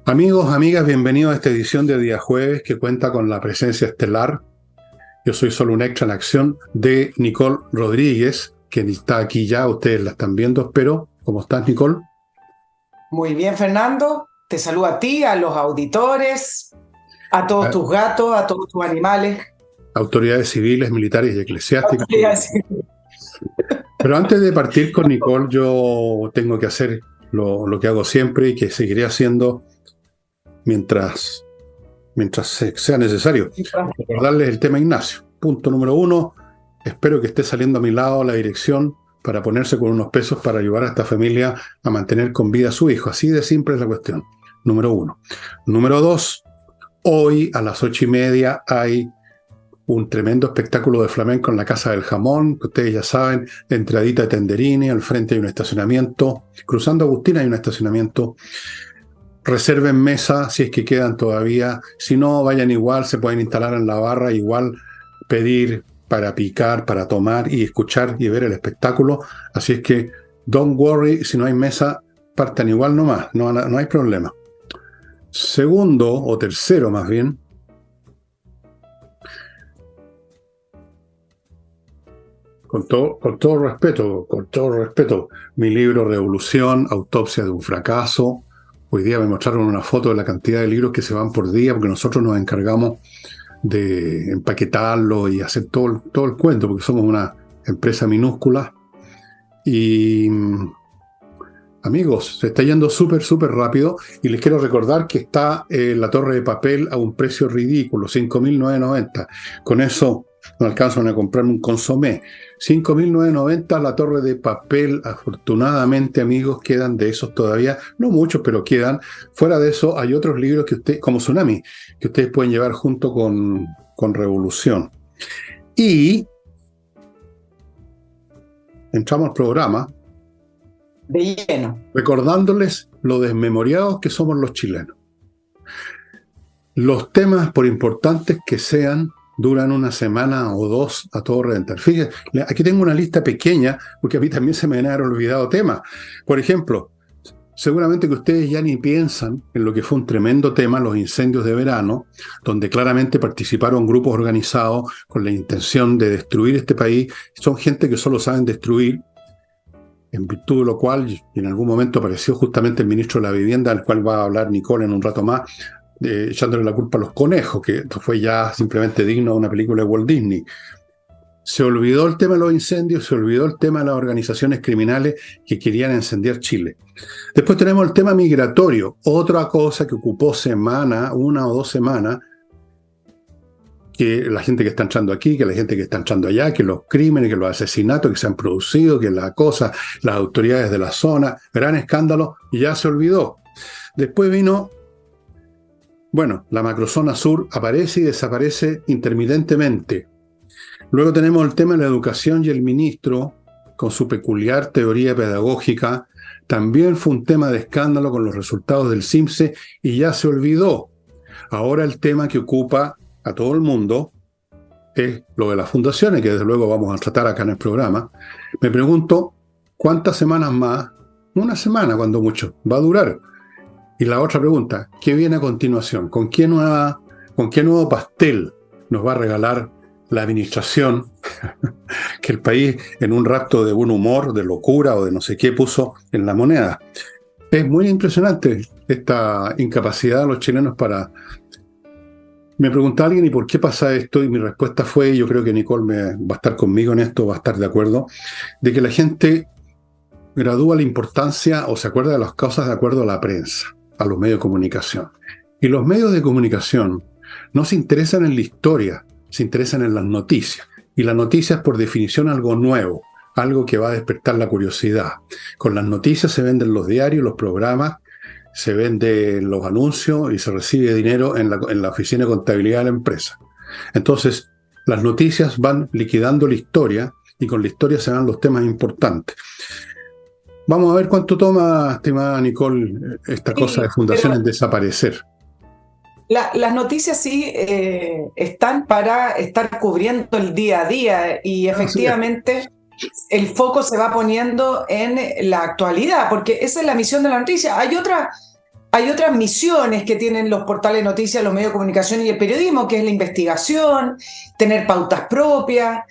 Amigos, amigas, bienvenidos a esta edición de Día Jueves que cuenta con la presencia estelar. Yo soy solo un extra en acción de Nicole Rodríguez, quien está aquí ya, ustedes la están viendo, espero. ¿Cómo estás, Nicole? Muy bien, Fernando. Te saludo a ti, a los auditores, a todos tus gatos, a todos tus animales. Autoridades civiles, militares y eclesiásticas. Autoridades. Pero antes de partir con Nicole, yo tengo que hacer lo que hago siempre y que seguiré haciendo mientras sea necesario. Recordarles el tema Ignacio. Punto número 1, espero que esté saliendo a mi lado la dirección para ponerse con unos pesos para ayudar a esta familia a mantener con vida a su hijo. Así de simple es la cuestión. Número 1. Número 2, hoy a las 8:30 hay un tremendo espectáculo de flamenco en la Casa del Jamón, que ustedes ya saben, entradita de Tenderini, al frente hay un estacionamiento, cruzando Agustina hay un estacionamiento. Reserven mesa si es que quedan todavía, si no vayan igual, se pueden instalar en la barra, igual pedir para picar, para tomar y escuchar y ver el espectáculo, así es que don't worry, si no hay mesa, partan igual nomás, no hay problema. Segundo, o tercero más bien, con todo respeto, mi libro Revolución, Autopsia de un fracaso. Hoy día me mostraron una foto de la cantidad de libros que se van por día, porque nosotros nos encargamos de empaquetarlo y hacer todo el cuento, porque somos una empresa minúscula. Y amigos, se está yendo súper rápido y les quiero recordar que está la Torre de Papel a un precio ridículo, 5.990. Con eso no alcanzan a comprarme un consomé. 5.990 la Torre de Papel. Afortunadamente, amigos, quedan de esos todavía, no muchos, pero quedan. Fuera de eso, hay otros libros que ustedes, como Tsunami, que ustedes pueden llevar junto con Revolución. Y entramos al programa De lleno. recordándoles lo desmemoriados que somos los chilenos. Los temas, por importantes que sean, duran una semana o dos a todo reventar. Fíjense, aquí tengo una lista pequeña, porque a mí también se me han olvidado temas. Por ejemplo, seguramente que ustedes ya ni piensan en lo que fue un tremendo tema, los incendios de verano, donde claramente participaron grupos organizados con la intención de destruir este país. Son gente que solo saben destruir, en virtud de lo cual, y en algún momento apareció justamente el ministro de la Vivienda, al cual va a hablar Nicole en un rato más, echándole la culpa a los conejos, que esto fue ya simplemente digno de una película de Walt Disney. Se olvidó el tema de los incendios, se olvidó el tema de las organizaciones criminales que querían incendiar Chile. Después tenemos el tema migratorio, otra cosa que ocupó una o 2 semanas, que la gente que está entrando aquí, que la gente que está entrando allá, que los crímenes, que los asesinatos que se han producido, que la cosa, las autoridades de la zona, gran escándalo, y ya se olvidó. Después vino, la macrozona sur aparece y desaparece intermitentemente. Luego tenemos el tema de la educación y el ministro, con su peculiar teoría pedagógica, también fue un tema de escándalo con los resultados del CIMSE y ya se olvidó. Ahora el tema que ocupa a todo el mundo es lo de las fundaciones, que desde luego vamos a tratar acá en el programa. Me pregunto, ¿cuántas semanas más? Una semana, cuando mucho, va a durar. Y la otra pregunta, ¿qué viene a continuación? ¿Con qué nuevo pastel nos va a regalar la administración que el país en un rapto de buen humor, de locura o de no sé qué puso en la moneda? Es muy impresionante esta incapacidad de los chilenos para... Me preguntaba alguien, ¿y por qué pasa esto? Y mi respuesta fue, yo creo que Nicole va a estar conmigo en esto, va a estar de acuerdo, de que la gente gradúa la importancia o se acuerda de las causas de acuerdo a la prensa, a los medios de comunicación. Y los medios de comunicación no se interesan en la historia, se interesan en las noticias. Y la noticia es por definición algo nuevo, algo que va a despertar la curiosidad. Con las noticias se venden los diarios, los programas, se venden los anuncios y se recibe dinero en la oficina de contabilidad de la empresa. Entonces, las noticias van liquidando la historia y con la historia se dan los temas importantes. Vamos a ver cuánto toma, estimada Nicole, esta cosa de fundaciones desaparecer. Las noticias sí están para estar cubriendo el día a día y efectivamente el foco se va poniendo en la actualidad, porque esa es la misión de la noticia. Hay Hay otras misiones que tienen los portales de noticias, los medios de comunicación y el periodismo, que es la investigación, tener pautas propias,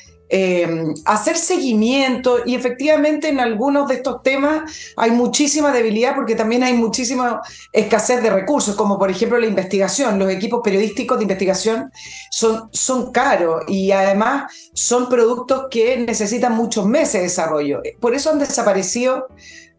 hacer seguimiento, y efectivamente en algunos de estos temas hay muchísima debilidad porque también hay muchísima escasez de recursos, como por ejemplo la investigación. Los equipos periodísticos de investigación son caros y además son productos que necesitan muchos meses de desarrollo. Por eso han desaparecido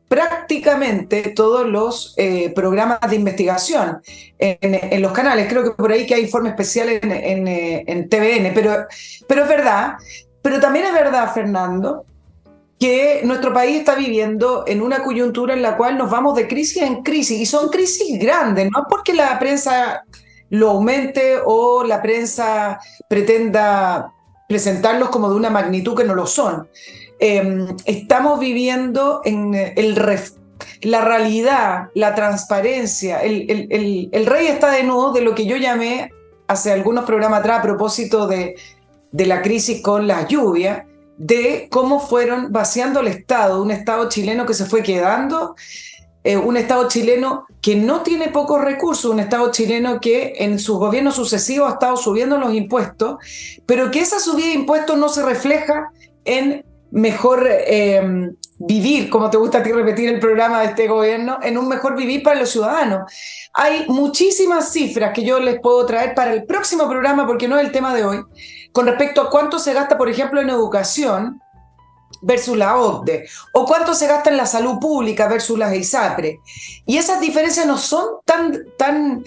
prácticamente todos los programas de investigación en los canales. Creo que por ahí que hay informe especial en TVN, pero es verdad. Pero también es verdad, Fernando, que nuestro país está viviendo en una coyuntura en la cual nos vamos de crisis en crisis, y son crisis grandes, no porque la prensa lo aumente o la prensa pretenda presentarlos como de una magnitud que no lo son. Estamos viviendo en la realidad, la transparencia. El rey está desnudo de lo que yo llamé hace algunos programas atrás a propósito de la crisis con las lluvias, de cómo fueron vaciando el Estado, un Estado chileno que se fue quedando, un Estado chileno que no tiene pocos recursos, un Estado chileno que en sus gobiernos sucesivos ha estado subiendo los impuestos, pero que esa subida de impuestos no se refleja en mejor vivir, como te gusta a ti repetir el programa de este gobierno, en un mejor vivir para los ciudadanos. Hay muchísimas cifras que yo les puedo traer para el próximo programa, porque no es el tema de hoy, con respecto a cuánto se gasta, por ejemplo, en educación versus la OCDE, o cuánto se gasta en la salud pública versus las ISAPRE. Y esas diferencias no son tan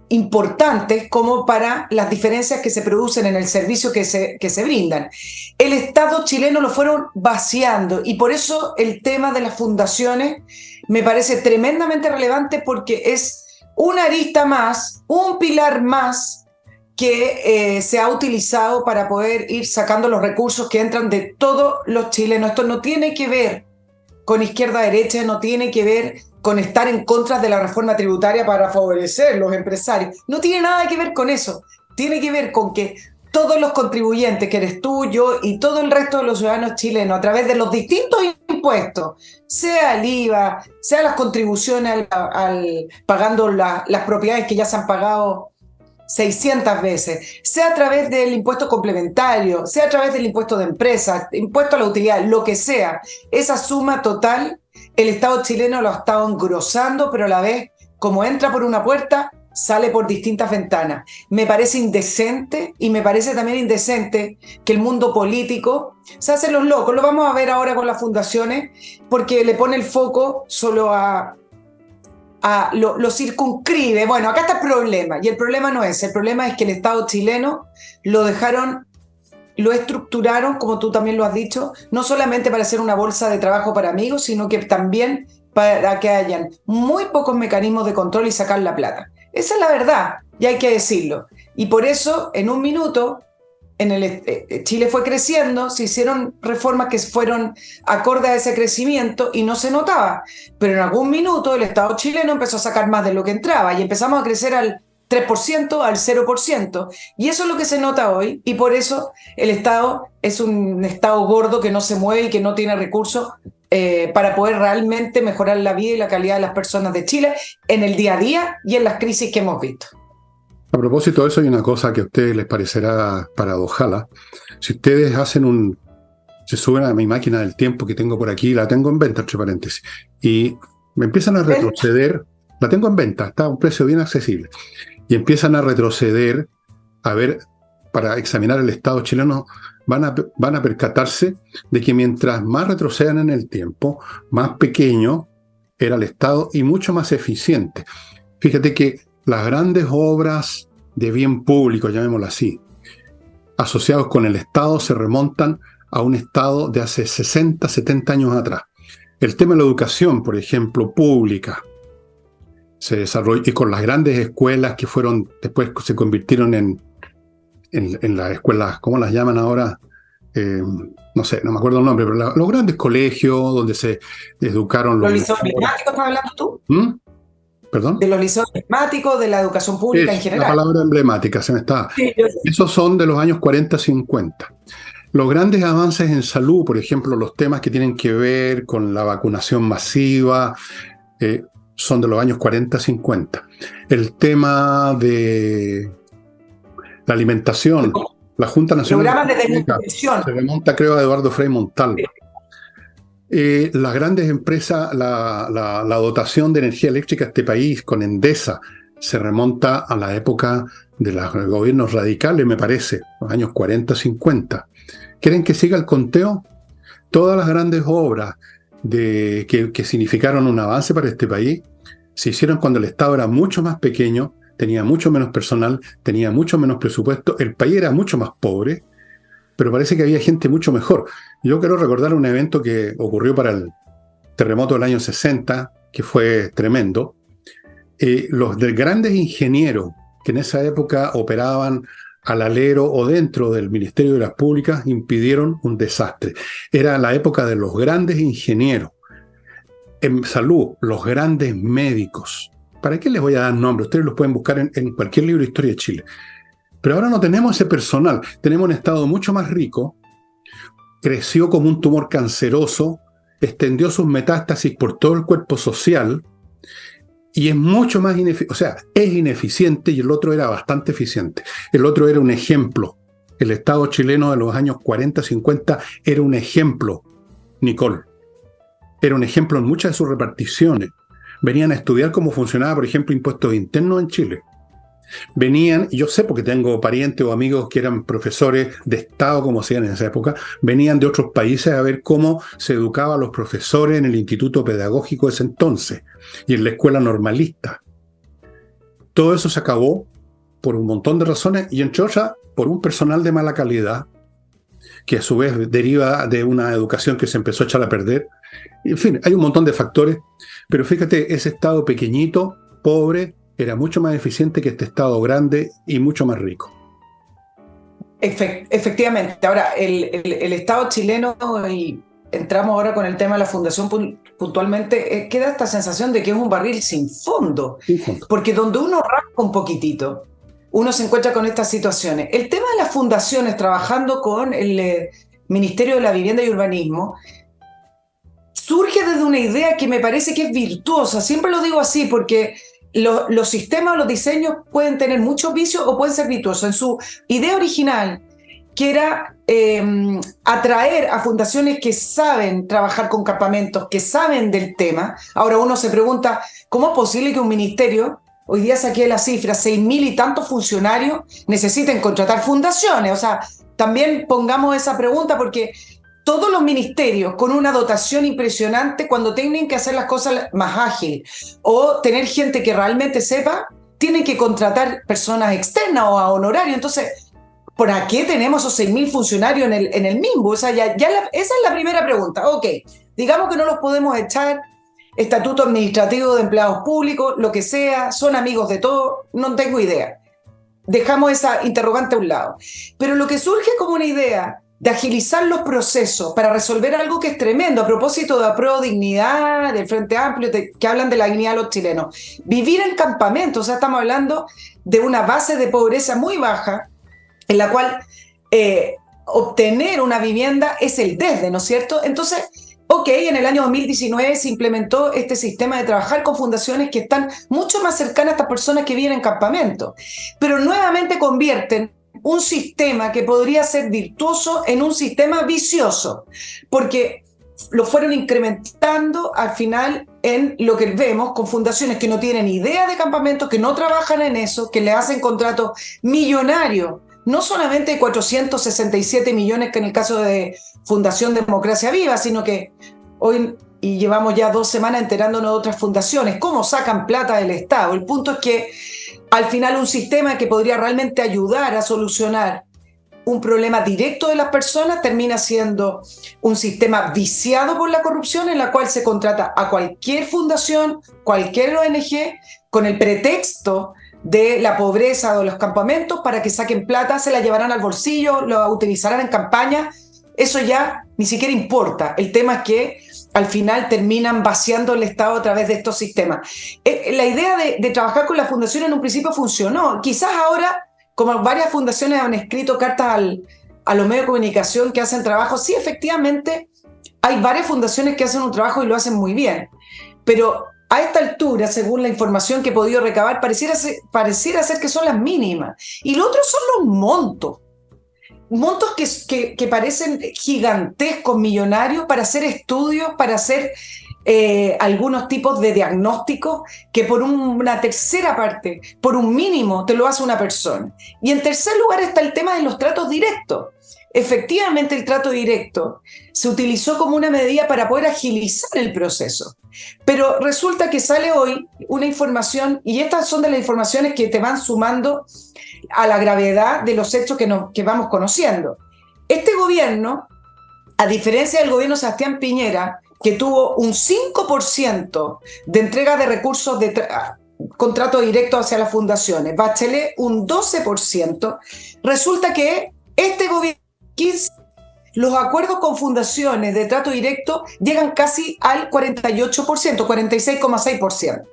importantes como para las diferencias que se producen en el servicio que se brindan. El Estado chileno lo fueron vaciando, y por eso el tema de las fundaciones me parece tremendamente relevante, porque es una arista más, un pilar más que se ha utilizado para poder ir sacando los recursos que entran de todos los chilenos. Esto no tiene que ver con izquierda-derecha, no tiene que ver con estar en contra de la reforma tributaria para favorecer a los empresarios. No tiene nada que ver con eso. Tiene que ver con que todos los contribuyentes, que eres tú, yo y todo el resto de los ciudadanos chilenos, a través de los distintos impuestos, sea el IVA, sea las contribuciones pagando las propiedades que ya se han pagado 600 veces, sea a través del impuesto complementario, sea a través del impuesto de empresas, impuesto a la utilidad, lo que sea, esa suma total, el Estado chileno lo ha estado engrosando, pero a la vez, como entra por una puerta, sale por distintas ventanas. Me parece indecente, y me parece también indecente que el mundo político se hace los locos. Lo vamos a ver ahora con las fundaciones, porque le pone el foco solo lo circunscribe. Bueno, acá está el problema, y el problema no es, el problema es que el Estado chileno lo estructuraron, como tú también lo has dicho, no solamente para hacer una bolsa de trabajo para amigos, sino que también para que hayan muy pocos mecanismos de control y sacar la plata. Esa es la verdad, y hay que decirlo. Y por eso, en un minuto, Chile fue creciendo, se hicieron reformas que fueron acorde a ese crecimiento y no se notaba. Pero en algún minuto el Estado chileno empezó a sacar más de lo que entraba y empezamos a crecer al 3%, al 0%. Y eso es lo que se nota hoy, y por eso el Estado es un Estado gordo que no se mueve y que no tiene recursos para poder realmente mejorar la vida y la calidad de las personas de Chile en el día a día y en las crisis que hemos visto. A propósito de eso, hay una cosa que a ustedes les parecerá paradojal. Si ustedes se suben a mi máquina del tiempo que tengo por aquí, la tengo en venta, entre paréntesis, y me empiezan a retroceder, la tengo en venta, está a un precio bien accesible, y empiezan a retroceder, a ver, para examinar el Estado chileno, van a percatarse de que mientras más retrocedan en el tiempo, más pequeño era el Estado y mucho más eficiente. Fíjate que las grandes obras de bien público, llamémoslo así, asociados con el Estado, se remontan a un Estado de hace 60, 70 años atrás. El tema de la educación, por ejemplo, pública, se desarrolló, y con las grandes escuelas que después se convirtieron en las escuelas, ¿cómo las llaman ahora? No sé, no me acuerdo el nombre, pero los grandes colegios donde se educaron ¿Los liceos emblemáticos estás hablando tú? ¿Perdón? De los liceos emblemáticos, de la educación pública en general. La palabra emblemática se me está. Sí, esos son de los años 40-50. Los grandes avances en salud, por ejemplo, los temas que tienen que ver con la vacunación masiva, son de los años 40-50. El tema de la alimentación, la Junta Nacional Programas de Económica, desnutrición. se remonta, creo, a Eduardo Frei Montalva. Las grandes empresas, la dotación de energía eléctrica a este país con Endesa se remonta a la época de los gobiernos radicales, me parece, los años 40-50. ¿Quieren que siga el conteo? Todas las grandes obras que significaron un avance para este país se hicieron cuando el Estado era mucho más pequeño, tenía mucho menos personal, tenía mucho menos presupuesto, el país era mucho más pobre, pero parece que había gente mucho mejor. Yo quiero recordar un evento que ocurrió para el terremoto del año 60, que fue tremendo. Los grandes ingenieros que en esa época operaban al alero o dentro del Ministerio de las Públicas impidieron un desastre. Era la época de los grandes ingenieros. En salud, los grandes médicos. ¿Para qué les voy a dar nombres? Ustedes los pueden buscar en cualquier libro de historia de Chile. Pero ahora no tenemos ese personal. Tenemos un Estado mucho más rico, creció como un tumor canceroso, extendió sus metástasis por todo el cuerpo social y es mucho más ineficiente. O sea, es ineficiente y el otro era bastante eficiente. El otro era un ejemplo. El Estado chileno de los años 40-50 era un ejemplo, Nicole. Era un ejemplo en muchas de sus reparticiones. Venían a estudiar cómo funcionaba, por ejemplo, impuestos internos en Chile. Venían, y yo sé porque tengo parientes o amigos que eran profesores de Estado, como hacían en esa época, venían de otros países a ver cómo se educaba a los profesores en el instituto pedagógico de ese entonces y en la escuela normalista. Todo eso se acabó por un montón de razones y entre otras por un personal de mala calidad que a su vez deriva de una educación que se empezó a echar a perder. En fin, hay un montón de factores, pero fíjate, ese Estado pequeñito, pobre, era mucho más eficiente que este Estado grande y mucho más rico. Efectivamente. Ahora, el Estado chileno, y entramos ahora con el tema de la fundación puntualmente, queda esta sensación de que es un barril sin fondo, porque donde uno rasca un poquitito, uno se encuentra con estas situaciones. El tema de las fundaciones, trabajando con el Ministerio de la Vivienda y Urbanismo, surge desde una idea que me parece que es virtuosa. Siempre lo digo así porque los sistemas, los diseños pueden tener muchos vicios o pueden ser virtuosos. En su idea original, que era atraer a fundaciones que saben trabajar con campamentos, que saben del tema. Ahora uno se pregunta, ¿cómo es posible que un ministerio, hoy día saqué la cifra, 6.000 y tantos funcionarios, necesiten contratar fundaciones? O sea, también pongamos esa pregunta porque todos los ministerios con una dotación impresionante, cuando tienen que hacer las cosas más ágil o tener gente que realmente sepa, tienen que contratar personas externas o a honorario. Entonces, ¿por qué tenemos esos 6.000 funcionarios en el MIMBU? O sea, esa es la primera pregunta. Ok, digamos que no los podemos echar, estatuto administrativo de empleados públicos, lo que sea, son amigos de todo, no tengo idea. Dejamos esa interrogante a un lado. Pero lo que surge como una idea de agilizar los procesos para resolver algo que es tremendo, a propósito de Apruebo Dignidad, del Frente Amplio, que hablan de la dignidad de los chilenos. Vivir en campamentos, o sea, estamos hablando de una base de pobreza muy baja, en la cual obtener una vivienda es el desde, ¿no es cierto? Entonces, ok, en el año 2019 se implementó este sistema de trabajar con fundaciones que están mucho más cercanas a estas personas que viven en campamentos, pero nuevamente convierten un sistema que podría ser virtuoso en un sistema vicioso, porque lo fueron incrementando al final en lo que vemos con fundaciones que no tienen idea de campamentos, que no trabajan en eso, que le hacen contratos millonarios, no solamente de 467 millones que en el caso de Fundación Democracia Viva, sino que hoy, y llevamos ya 2 semanas enterándonos de otras fundaciones, cómo sacan plata del Estado. El punto es que al final un sistema que podría realmente ayudar a solucionar un problema directo de las personas termina siendo un sistema viciado por la corrupción, en la cual se contrata a cualquier fundación, cualquier ONG, con el pretexto de la pobreza o de los campamentos para que saquen plata, se la llevarán al bolsillo, lo utilizarán en campaña. Eso ya ni siquiera importa. El tema es que al final terminan vaciando el Estado a través de estos sistemas. La idea de trabajar con la fundación en un principio funcionó. Quizás ahora, como varias fundaciones han escrito cartas a los medios de comunicación que hacen trabajo, sí, efectivamente, hay varias fundaciones que hacen un trabajo y lo hacen muy bien. Pero a esta altura, según la información que he podido recabar, pareciera ser que son las mínimas. Y lo otro son los montos. Montos que parecen gigantescos, millonarios, para hacer estudios, para hacer algunos tipos de diagnósticos que por una tercera parte, por un mínimo, te lo hace una persona. Y en tercer lugar está el tema de los tratos directos. Efectivamente, el trato directo se utilizó como una medida para poder agilizar el proceso. Pero resulta que sale hoy una información, y estas son de las informaciones que te van sumando a la gravedad de los hechos que vamos conociendo. Este gobierno, a diferencia del gobierno de Sebastián Piñera, que tuvo un 5% de entrega de recursos de contrato directo hacia las fundaciones, Bachelet un 12%, resulta que este gobierno, los acuerdos con fundaciones de trato directo llegan casi al 48%, 46,6%.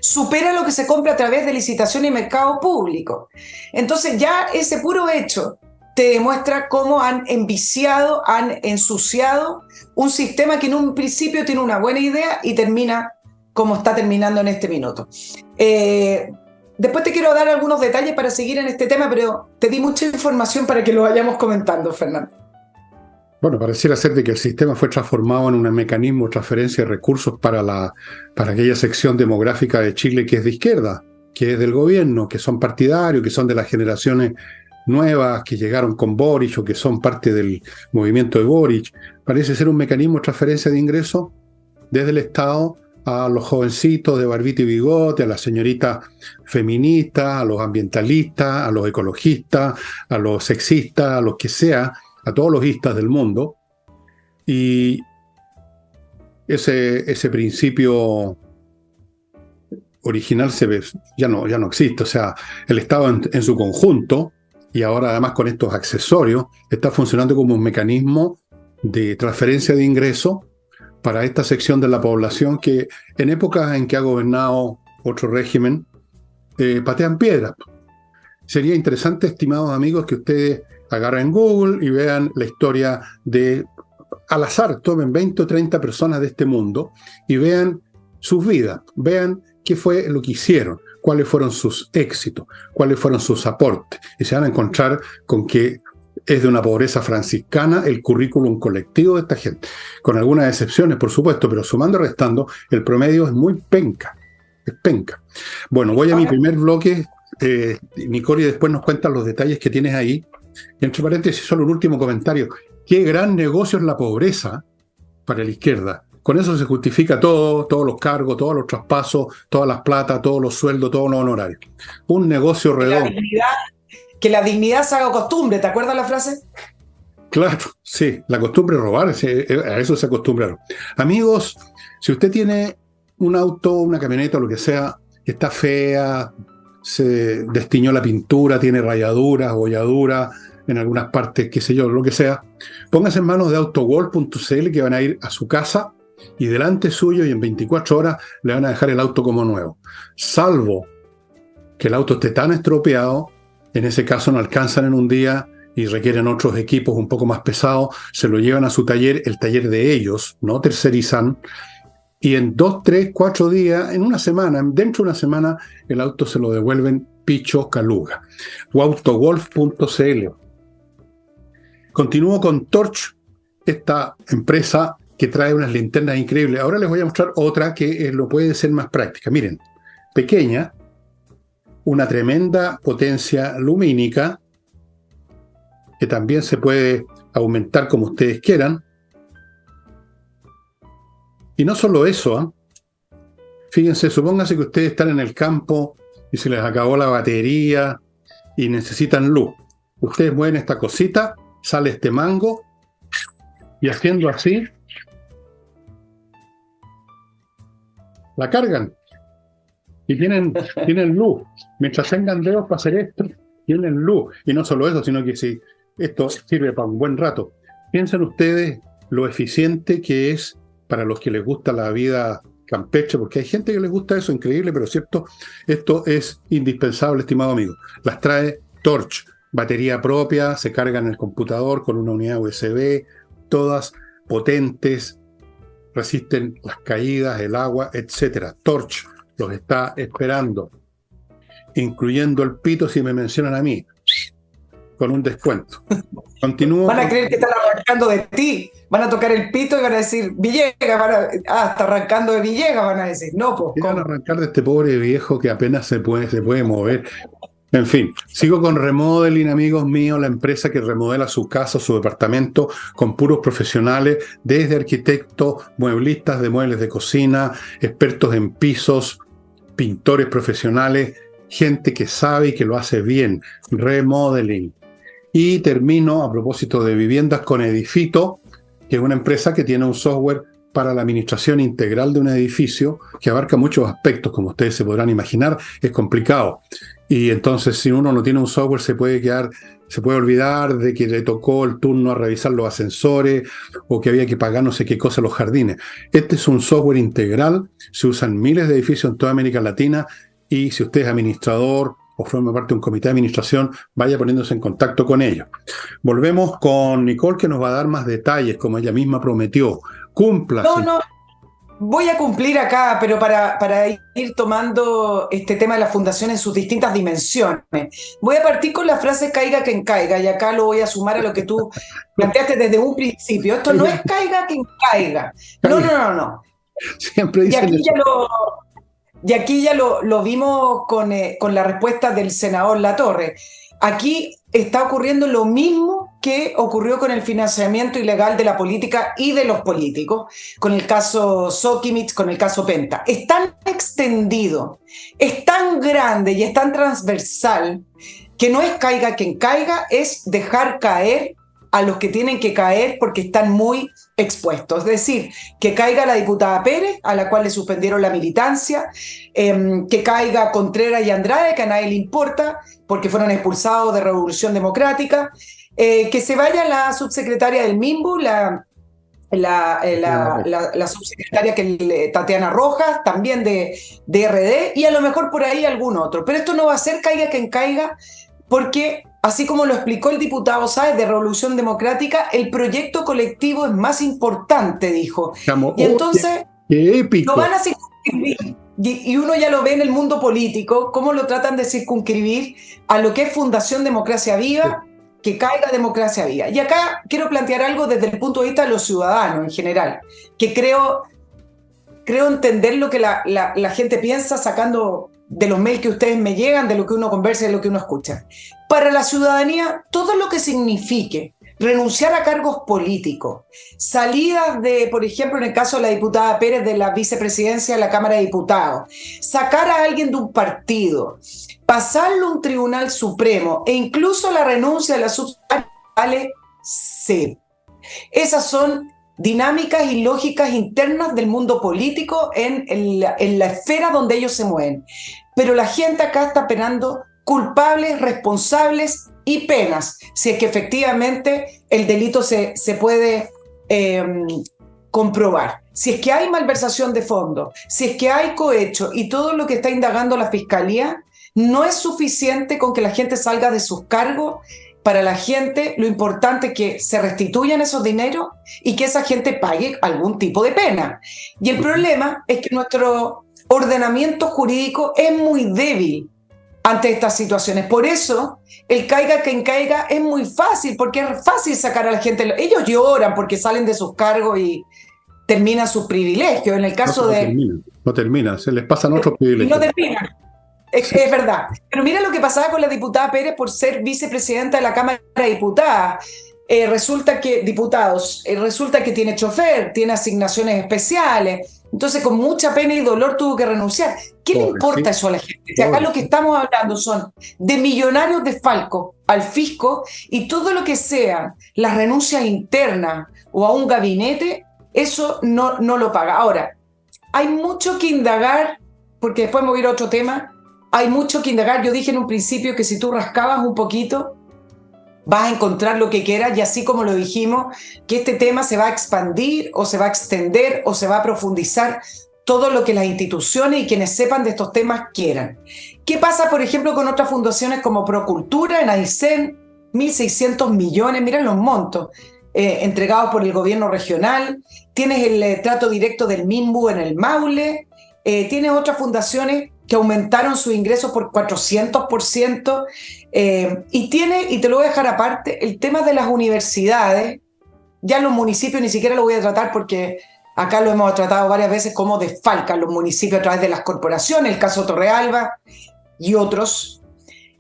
Supera lo que se compra a través de licitación y mercado público. Entonces ya ese puro hecho te demuestra cómo han enviciado, han ensuciado un sistema que en un principio tiene una buena idea y termina como está terminando en este minuto. Después te quiero dar algunos detalles para seguir en este tema, pero te di mucha información para que lo vayamos comentando, Fernando. Bueno, pareciera ser de que el sistema fue transformado en un mecanismo de transferencia de recursos para aquella sección demográfica de Chile que es de izquierda, que es del gobierno, que son partidarios, que son de las generaciones nuevas, que llegaron con Boric o que son parte del movimiento de Boric. Parece ser un mecanismo de transferencia de ingresos desde el Estado a los jovencitos de barbita y bigote, a las señoritas feministas, a los ambientalistas, a los ecologistas, a los sexistas, a los que sea, a todos los istas del mundo. Y ese principio original ya no existe. O sea, el Estado en su conjunto, y ahora además con estos accesorios, está funcionando como un mecanismo de transferencia de ingresos para esta sección de la población que en épocas en que ha gobernado otro régimen, patean piedras. Sería interesante, estimados amigos, que ustedes agarren Google y vean la historia al azar, tomen 20 o 30 personas de este mundo y vean sus vidas, vean qué fue lo que hicieron, cuáles fueron sus éxitos, cuáles fueron sus aportes. Y se van a encontrar con que es de una pobreza franciscana el currículum colectivo de esta gente. Con algunas excepciones, por supuesto, pero sumando y restando, el promedio es muy penca. Es penca. Bueno, voy a mi primer bloque. Nicole, y después nos cuentan los detalles que tienes ahí. Y entre paréntesis, solo un último comentario. Qué gran negocio es la pobreza para la izquierda. Con eso se justifica todo, todos los cargos, todos los traspasos, todas las plata, todos los sueldos, todos los honorarios. Un negocio redondo. Que la dignidad se haga costumbre, ¿te acuerdas la frase? Claro, sí, la costumbre es robar, a eso se acostumbraron. Amigos, si usted tiene un auto, una camioneta, lo que sea, que está fea, se destiñó la pintura, tiene rayaduras, holladuras en algunas partes, qué sé yo, lo que sea, póngase en manos de autogol.cl que van a ir a su casa y delante suyo y en 24 horas le van a dejar el auto como nuevo. Salvo que el auto esté tan estropeado, en ese caso no alcanzan en un día y requieren otros equipos un poco más pesados, se lo llevan a su taller, el taller de ellos, no tercerizan, y en 2, 3, 4 días, en una semana, dentro de una semana, el auto se lo devuelven picho caluga. O autogolf.cl. Continúo con Torch, esta empresa que trae unas linternas increíbles. Ahora les voy a mostrar otra que lo puede ser más práctica. Miren, pequeña, una tremenda potencia lumínica, que también se puede aumentar como ustedes quieran. Y no solo eso, fíjense, supónganse que ustedes están en el campo y se les acabó la batería y necesitan luz. Ustedes mueven esta cosita, sale este mango y haciendo así, la cargan y tienen luz. Mientras tengan dedos para hacer esto, tienen luz. Y no solo eso, sino que si esto sirve para un buen rato. Piensen ustedes lo eficiente que es para los que les gusta la vida campeche, porque hay gente que les gusta eso, increíble, pero cierto, esto es indispensable, estimado amigo. Las trae Torch, batería propia, se carga en el computador con una unidad USB, todas potentes, resisten las caídas, el agua, etcétera. Torch los está esperando, incluyendo el pito si me mencionan a mí, con un descuento. Continúo. Van a creer que están arrancando de ti, van a tocar el pito y van a decir Villegas, está arrancando de Villegas, van a decir, no, pues. Van a arrancar de este pobre viejo que apenas se puede mover. En fin, sigo con Remodeling, amigos míos, la empresa que remodela su casa, su departamento, con puros profesionales, desde arquitectos, mueblistas de muebles de cocina, expertos en pisos, pintores profesionales, gente que sabe y que lo hace bien. Remodeling. Y termino, a propósito de viviendas, con Edifito, que es una empresa que tiene un software para la administración integral de un edificio que abarca muchos aspectos, como ustedes se podrán imaginar, es complicado. Y entonces, si uno no tiene un software, se puede olvidar de que le tocó el turno a revisar los ascensores o que había que pagar no sé qué cosa a los jardines. Este es un software integral, se usa en miles de edificios en toda América Latina, y si usted es administrador o forma parte de un comité de administración, vaya poniéndose en contacto con ellos. Volvemos con Nicole, que nos va a dar más detalles, como ella misma prometió. Cumpla. No, voy a cumplir acá, pero para ir tomando este tema de la fundación en sus distintas dimensiones. Voy a partir con la frase caiga quien caiga, y acá lo voy a sumar a lo que tú planteaste desde un principio. Esto no es caiga quien caiga. No. Siempre dicen eso. Y aquí ya lo vimos con la respuesta del senador Latorre. Aquí está ocurriendo lo mismo que ocurrió con el financiamiento ilegal de la política y de los políticos, con el caso Sokimich, con el caso Penta. Es tan extendido, es tan grande y es tan transversal que no es caiga quien caiga, es dejar caer a los que tienen que caer porque están muy expuestos. Es decir, que caiga la diputada Pérez, a la cual le suspendieron la militancia, que caiga Contreras y Andrade, que a nadie le importa, porque fueron expulsados de Revolución Democrática, que se vaya la subsecretaria del MIMBU, la subsecretaria Tatiana Rojas, también de RD, y a lo mejor por ahí algún otro. Pero esto no va a ser caiga quien caiga, porque así como lo explicó el diputado Sáez de Revolución Democrática, el proyecto colectivo es más importante, dijo. Y entonces qué épico. Lo van a circunscribir. Y uno ya lo ve en el mundo político, cómo lo tratan de circunscribir a lo que es Fundación Democracia Viva, que caiga Democracia Viva. Y acá quiero plantear algo desde el punto de vista de los ciudadanos en general, que creo entender lo que la gente piensa sacando de los mails que ustedes me llegan, de lo que uno conversa y de lo que uno escucha. Para la ciudadanía, todo lo que signifique renunciar a cargos políticos, salidas de, por ejemplo, en el caso de la diputada Pérez, de la vicepresidencia de la Cámara de Diputados, sacar a alguien de un partido, pasarlo a un tribunal supremo e incluso la renuncia de la subsecretaria vale cero. Esas son dinámicas y lógicas internas del mundo político en la esfera donde ellos se mueven. Pero la gente acá está penando culpables, responsables y penas, si es que efectivamente el delito se puede comprobar. Si es que hay malversación de fondos, si es que hay cohecho y todo lo que está indagando la Fiscalía, no es suficiente con que la gente salga de sus cargos. Para la gente lo importante es que se restituyan esos dineros y que esa gente pague algún tipo de pena. Y el problema es que nuestro ordenamiento jurídico es muy débil ante estas situaciones. Por eso, el caiga quien caiga es muy fácil, porque es fácil sacar a la gente. Ellos lloran porque salen de sus cargos y terminan sus privilegios. En el caso No terminan, se les pasan otros privilegios. No terminan. Es verdad. Pero mira lo que pasaba con la diputada Pérez por ser vicepresidenta de la Cámara de Diputadas. Resulta que tiene chofer, tiene asignaciones especiales. Entonces, con mucha pena y dolor tuvo que renunciar. ¿Qué le importa eso a la gente? Si acá lo que estamos hablando son de millonarios desfalcos al fisco, y todo lo que sea las renuncias internas o a un gabinete, eso no lo paga. Ahora, hay mucho que indagar, porque después me voy a ir a otro tema. Hay mucho que indagar. Yo dije en un principio que si tú rascabas un poquito, vas a encontrar lo que quieras, y así como lo dijimos, que este tema se va a expandir o se va a extender o se va a profundizar todo lo que las instituciones y quienes sepan de estos temas quieran. ¿Qué pasa, por ejemplo, con otras fundaciones como Procultura en Aysén? 1.600 millones, miren los montos. entregados por el gobierno regional, tienes el trato directo del MIMBU en el Maule, tienes otras fundaciones que aumentaron sus ingresos por 400%, y te lo voy a dejar aparte, el tema de las universidades. Ya los municipios ni siquiera lo voy a tratar porque acá lo hemos tratado varias veces, cómo desfalcan los municipios a través de las corporaciones, el caso Torrealba y otros.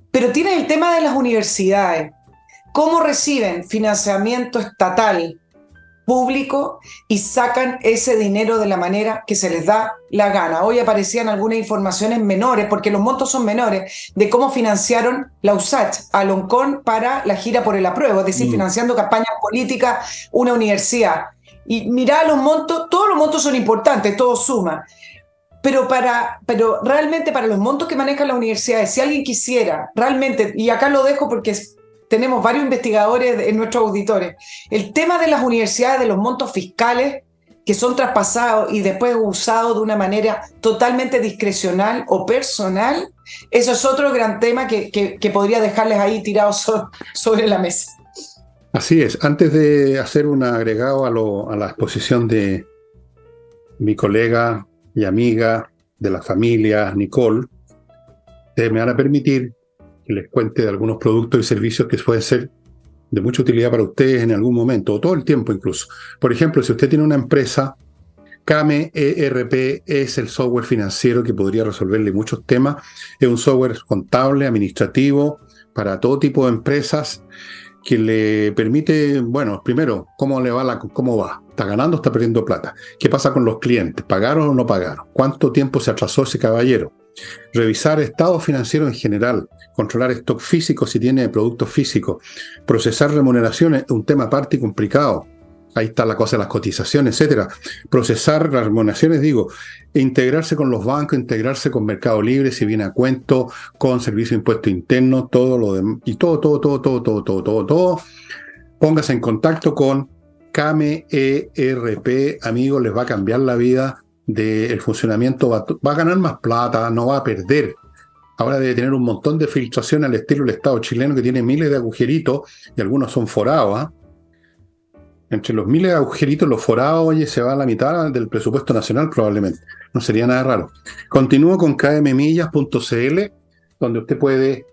Pero tienes el tema de las universidades, cómo reciben financiamiento estatal público y sacan ese dinero de la manera que se les da la gana. Hoy aparecían algunas informaciones menores, porque los montos son menores, de cómo financiaron la USACH a Loncón para la gira por el apruebo, es decir, financiando campañas políticas, una universidad. Y mirá los montos, todos los montos son importantes, todo suma. Pero realmente para los montos que manejan las universidades, si alguien quisiera realmente, y acá lo dejo porque tenemos varios investigadores en nuestros auditores, el tema de las universidades, de los montos fiscales que son traspasados y después usados de una manera totalmente discrecional o personal, eso es otro gran tema que podría dejarles ahí tirados sobre la mesa. Así es. Antes de hacer un agregado a la exposición de mi colega y amiga de la familia, Nicole, me van a permitir que les cuente de algunos productos y servicios que pueden ser de mucha utilidad para ustedes en algún momento, o todo el tiempo incluso. Por ejemplo, si usted tiene una empresa, Kame ERP es el software financiero que podría resolverle muchos temas. Es un software contable, administrativo, para todo tipo de empresas, que le permite, bueno, primero, cómo va, está ganando o está perdiendo plata, qué pasa con los clientes, pagaron o no pagaron, cuánto tiempo se atrasó ese caballero, revisar estado financiero en general, controlar stock físico si tiene productos físicos, procesar remuneraciones, un tema aparte y complicado. Ahí está la cosa de las cotizaciones, etcétera. Procesar las remuneraciones, integrarse con los bancos, integrarse con Mercado Libre, si viene a cuento, con Servicio de Impuesto Interno, todo lo demás, y todo. Póngase en contacto con Kame ERP, amigos, les va a cambiar la vida del funcionamiento, va a ganar más plata, no va a perder. Ahora debe tener un montón de filtración al estilo del Estado chileno, que tiene miles de agujeritos, y algunos son forados, Entre los miles de agujeritos, los forados, oye, se va a la mitad del presupuesto nacional probablemente. No sería nada raro. Continúo con kmmillas.cl, donde usted puede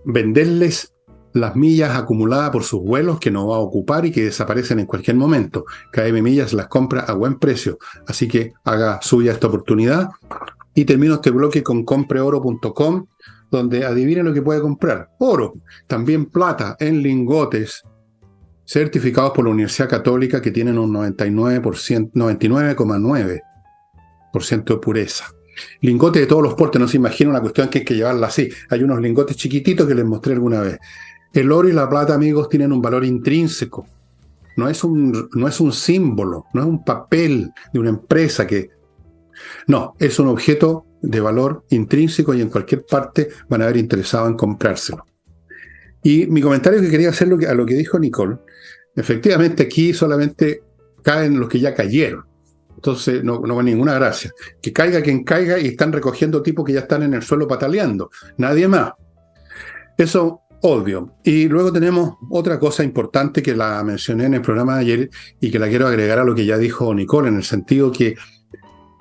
venderles las millas acumuladas por sus vuelos que no va a ocupar y que desaparecen en cualquier momento. KM Millas las compra a buen precio. Así que haga suya esta oportunidad. Y termino este bloque con compreoro.com, donde adivinen lo que puede comprar. Oro, también plata en lingotes, certificados por la Universidad Católica, que tienen un 99,9% de pureza. Lingotes de todos los portes, no se imagina una cuestión que hay que llevarla así. Hay unos lingotes chiquititos que les mostré alguna vez. El oro y la plata, amigos, tienen un valor intrínseco. No es un símbolo, no es un papel de una empresa No, es un objeto de valor intrínseco y en cualquier parte van a haber interesado en comprárselo. Y mi comentario que quería hacer a lo que dijo Nicole, efectivamente aquí solamente caen los que ya cayeron. Entonces no va ninguna gracia. Que caiga quien caiga y están recogiendo tipos que ya están en el suelo pataleando. Nadie más. Eso obvio. Y luego tenemos otra cosa importante que la mencioné en el programa de ayer y que la quiero agregar a lo que ya dijo Nicole, en el sentido que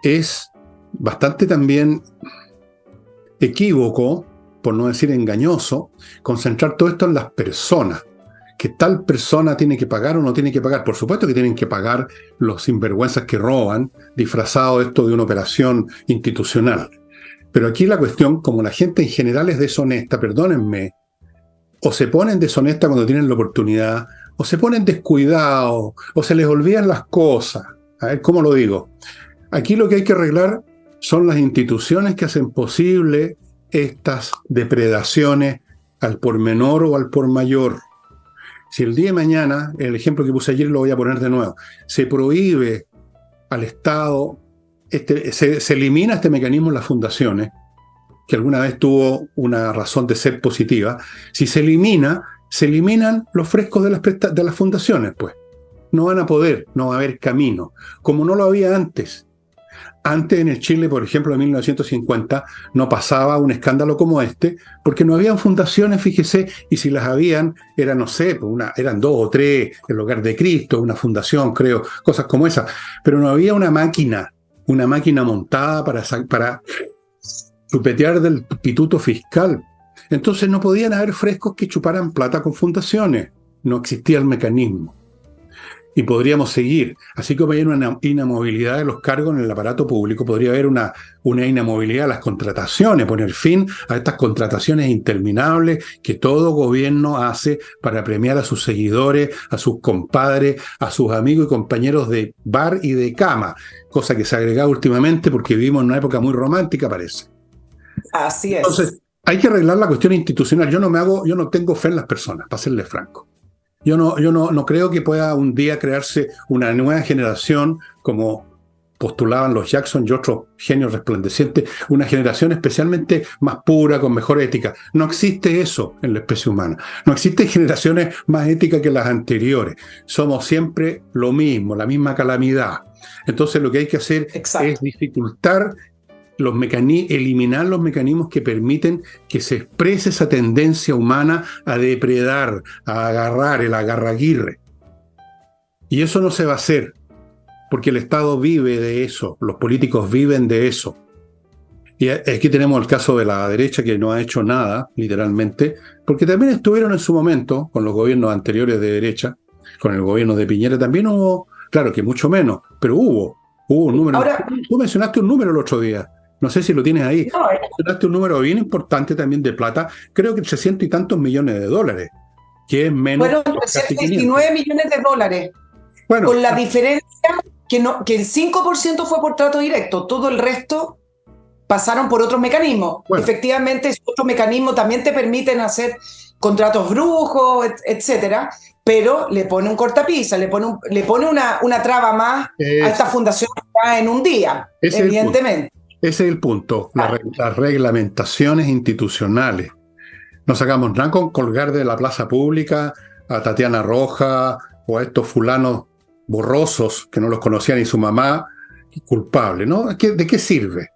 es bastante también equívoco, por no decir engañoso, concentrar todo esto en las personas. Que tal persona tiene que pagar o no tiene que pagar. Por supuesto que tienen que pagar los sinvergüenzas que roban, disfrazado esto de una operación institucional. Pero aquí la cuestión, como la gente en general es deshonesta, perdónenme, o se ponen deshonesta cuando tienen la oportunidad, o se ponen descuidados, o se les olvidan las cosas. A ver, ¿cómo lo digo? Aquí lo que hay que arreglar son las instituciones que hacen posible estas depredaciones al por menor o al por mayor. Si el día de mañana, el ejemplo que puse ayer lo voy a poner de nuevo, se prohíbe al Estado, se elimina este mecanismo en las fundaciones, que alguna vez tuvo una razón de ser positiva. Si se eliminan los frescos de las fundaciones, pues. No van a poder, no va a haber camino, como no lo había antes. Antes en el Chile, por ejemplo, de 1950, no pasaba un escándalo como este, porque no habían fundaciones, fíjese, y si las habían, eran, no sé, eran 2 o 3, el Hogar de Cristo, una fundación, creo, cosas como esas, pero no había una máquina montada para chupetear del pituto fiscal. Entonces no podían haber frescos que chuparan plata con fundaciones, no existía el mecanismo. Y podríamos seguir. Así como hay una inamovilidad de los cargos en el aparato público, podría haber una inamovilidad de las contrataciones, poner fin a estas contrataciones interminables que todo gobierno hace para premiar a sus seguidores, a sus compadres, a sus amigos y compañeros de bar y de cama, cosa que se ha agregado últimamente porque vivimos en una época muy romántica, parece. Así es. Entonces, hay que arreglar la cuestión institucional. Yo no tengo fe en las personas, para serles franco. Yo no creo que pueda un día crearse una nueva generación como postulaban los Jackson y otros genios resplandecientes, una generación especialmente más pura, con mejor ética. No existe eso en la especie humana. No existen generaciones más éticas que las anteriores. Somos siempre lo mismo, la misma calamidad. Entonces lo que hay que hacer es dificultar eliminar los mecanismos que permiten que se exprese esa tendencia humana a depredar, a agarrar, el agarraguirre. Y eso no se va a hacer, porque el Estado vive de eso, los políticos viven de eso. Y aquí tenemos el caso de la derecha que no ha hecho nada, literalmente, porque también estuvieron en su momento, con los gobiernos anteriores de derecha, con el gobierno de Piñera también hubo, claro que mucho menos, pero hubo un número. Ahora, tú mencionaste un número el otro día. No sé si lo tienes ahí. No, mencionaste un número bien importante también de plata, creo que 300 y tantos millones de dólares, que es menos. Bueno, 329 millones de dólares. Bueno, con la diferencia que el 5% fue por trato directo, todo el resto pasaron por otros mecanismos. Bueno. Efectivamente, esos otros mecanismos también te permiten hacer contratos brujos, etcétera, pero le pone un cortapisa, le pone una traba más a esta fundación en un día, evidentemente. Ese es el punto, las reglamentaciones institucionales. No sacamos nada con colgar de la plaza pública a Tatiana Roja o a estos fulanos borrosos que no los conocía ni su mamá, culpable, ¿no? ¿De qué sirve?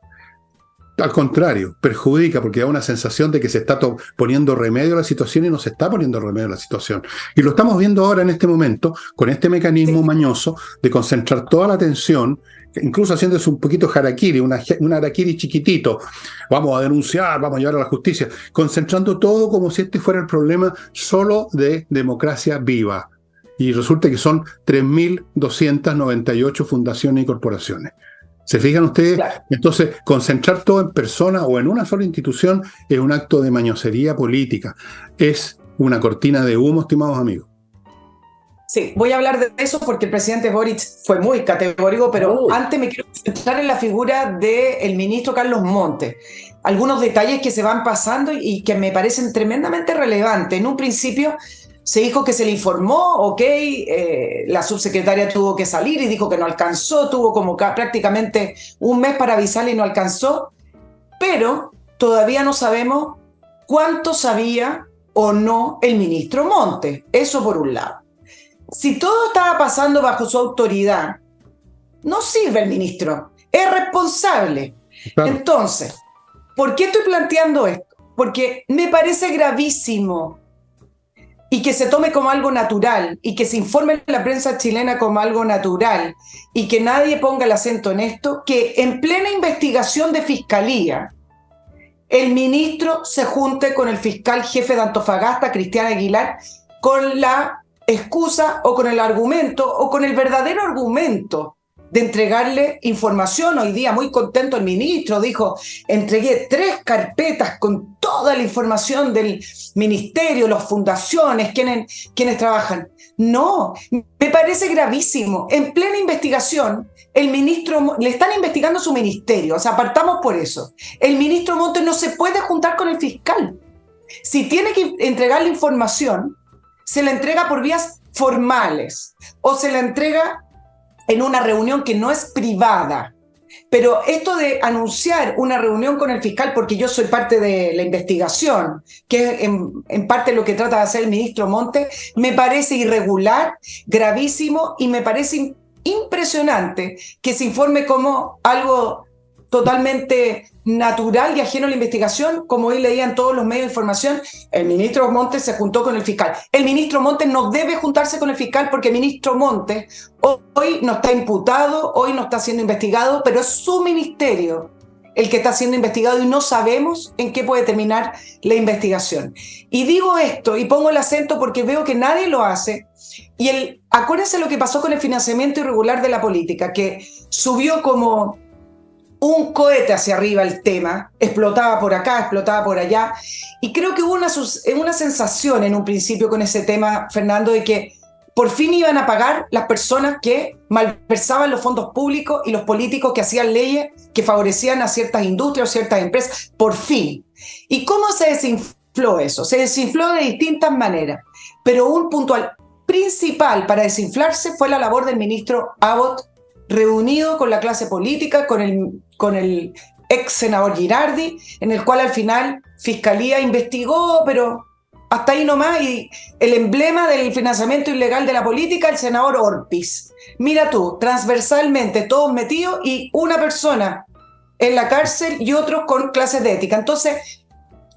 Al contrario, perjudica porque da una sensación de que se está poniendo remedio a la situación y no se está poniendo remedio a la situación. Y lo estamos viendo ahora en este momento con este mecanismo mañoso de concentrar toda la atención, incluso haciéndose un poquito harakiri, un harakiri chiquitito. Vamos a denunciar, vamos a llevar a la justicia, concentrando todo como si este fuera el problema solo de democracia viva. Y resulta que son 3.298 fundaciones y corporaciones. ¿Se fijan ustedes? Claro. Entonces, concentrar todo en personas o en una sola institución es un acto de mañosería política. Es una cortina de humo, estimados amigos. Sí, voy a hablar de eso porque el presidente Boric fue muy categórico, pero antes me quiero centrar en la figura del ministro Carlos Montes. Algunos detalles que se van pasando y que me parecen tremendamente relevantes. En un principio se dijo que se le informó, la subsecretaria tuvo que salir y dijo que no alcanzó, tuvo como prácticamente un mes para avisarle y no alcanzó, pero todavía no sabemos cuánto sabía o no el ministro Montes, eso por un lado. Si todo estaba pasando bajo su autoridad, no sirve el ministro, es responsable. Claro. Entonces, ¿por qué estoy planteando esto? Porque me parece gravísimo y que se tome como algo natural, y que se informe en la prensa chilena como algo natural, y que nadie ponga el acento en esto, que en plena investigación de fiscalía, el ministro se junte con el fiscal jefe de Antofagasta, Cristian Aguilar, con la excusa o con el argumento o con el verdadero argumento de entregarle información. Hoy día muy contento el ministro, dijo, entregué 3 carpetas con toda la información del ministerio, las fundaciones, quienes trabajan. No, me parece gravísimo. En plena investigación, el ministro, le están investigando su ministerio, o sea, partamos por eso. El ministro Montes no se puede juntar con el fiscal. Si tiene que entregar la información, se la entrega por vías formales o se la entrega en una reunión que no es privada. Pero esto de anunciar una reunión con el fiscal porque yo soy parte de la investigación, que es en parte lo que trata de hacer el ministro Montes, me parece irregular, gravísimo, y me parece impresionante que se informe como algo totalmente natural y ajeno a la investigación, como hoy leían todos los medios de información, el ministro Montes se juntó con el fiscal. El ministro Montes no debe juntarse con el fiscal porque el ministro Montes hoy no está imputado, hoy no está siendo investigado, pero es su ministerio el que está siendo investigado y no sabemos en qué puede terminar la investigación. Y digo esto y pongo el acento porque veo que nadie lo hace. Y acuérdense lo que pasó con el financiamiento irregular de la política, que subió como un cohete hacia arriba el tema, explotaba por acá, explotaba por allá, y creo que hubo una sensación en un principio con ese tema, Fernando, de que por fin iban a pagar las personas que malversaban los fondos públicos y los políticos que hacían leyes que favorecían a ciertas industrias o ciertas empresas, por fin. ¿Y cómo se desinfló eso? Se desinfló de distintas maneras, pero un puntual principal para desinflarse fue la labor del ministro Abbott, reunido con la clase política, con el ex senador Girardi, en el cual al final Fiscalía investigó, pero hasta ahí nomás, y el emblema del financiamiento ilegal de la política, el senador Orpiz. Mira tú, transversalmente todos metidos y una persona en la cárcel y otros con clases de ética. Entonces,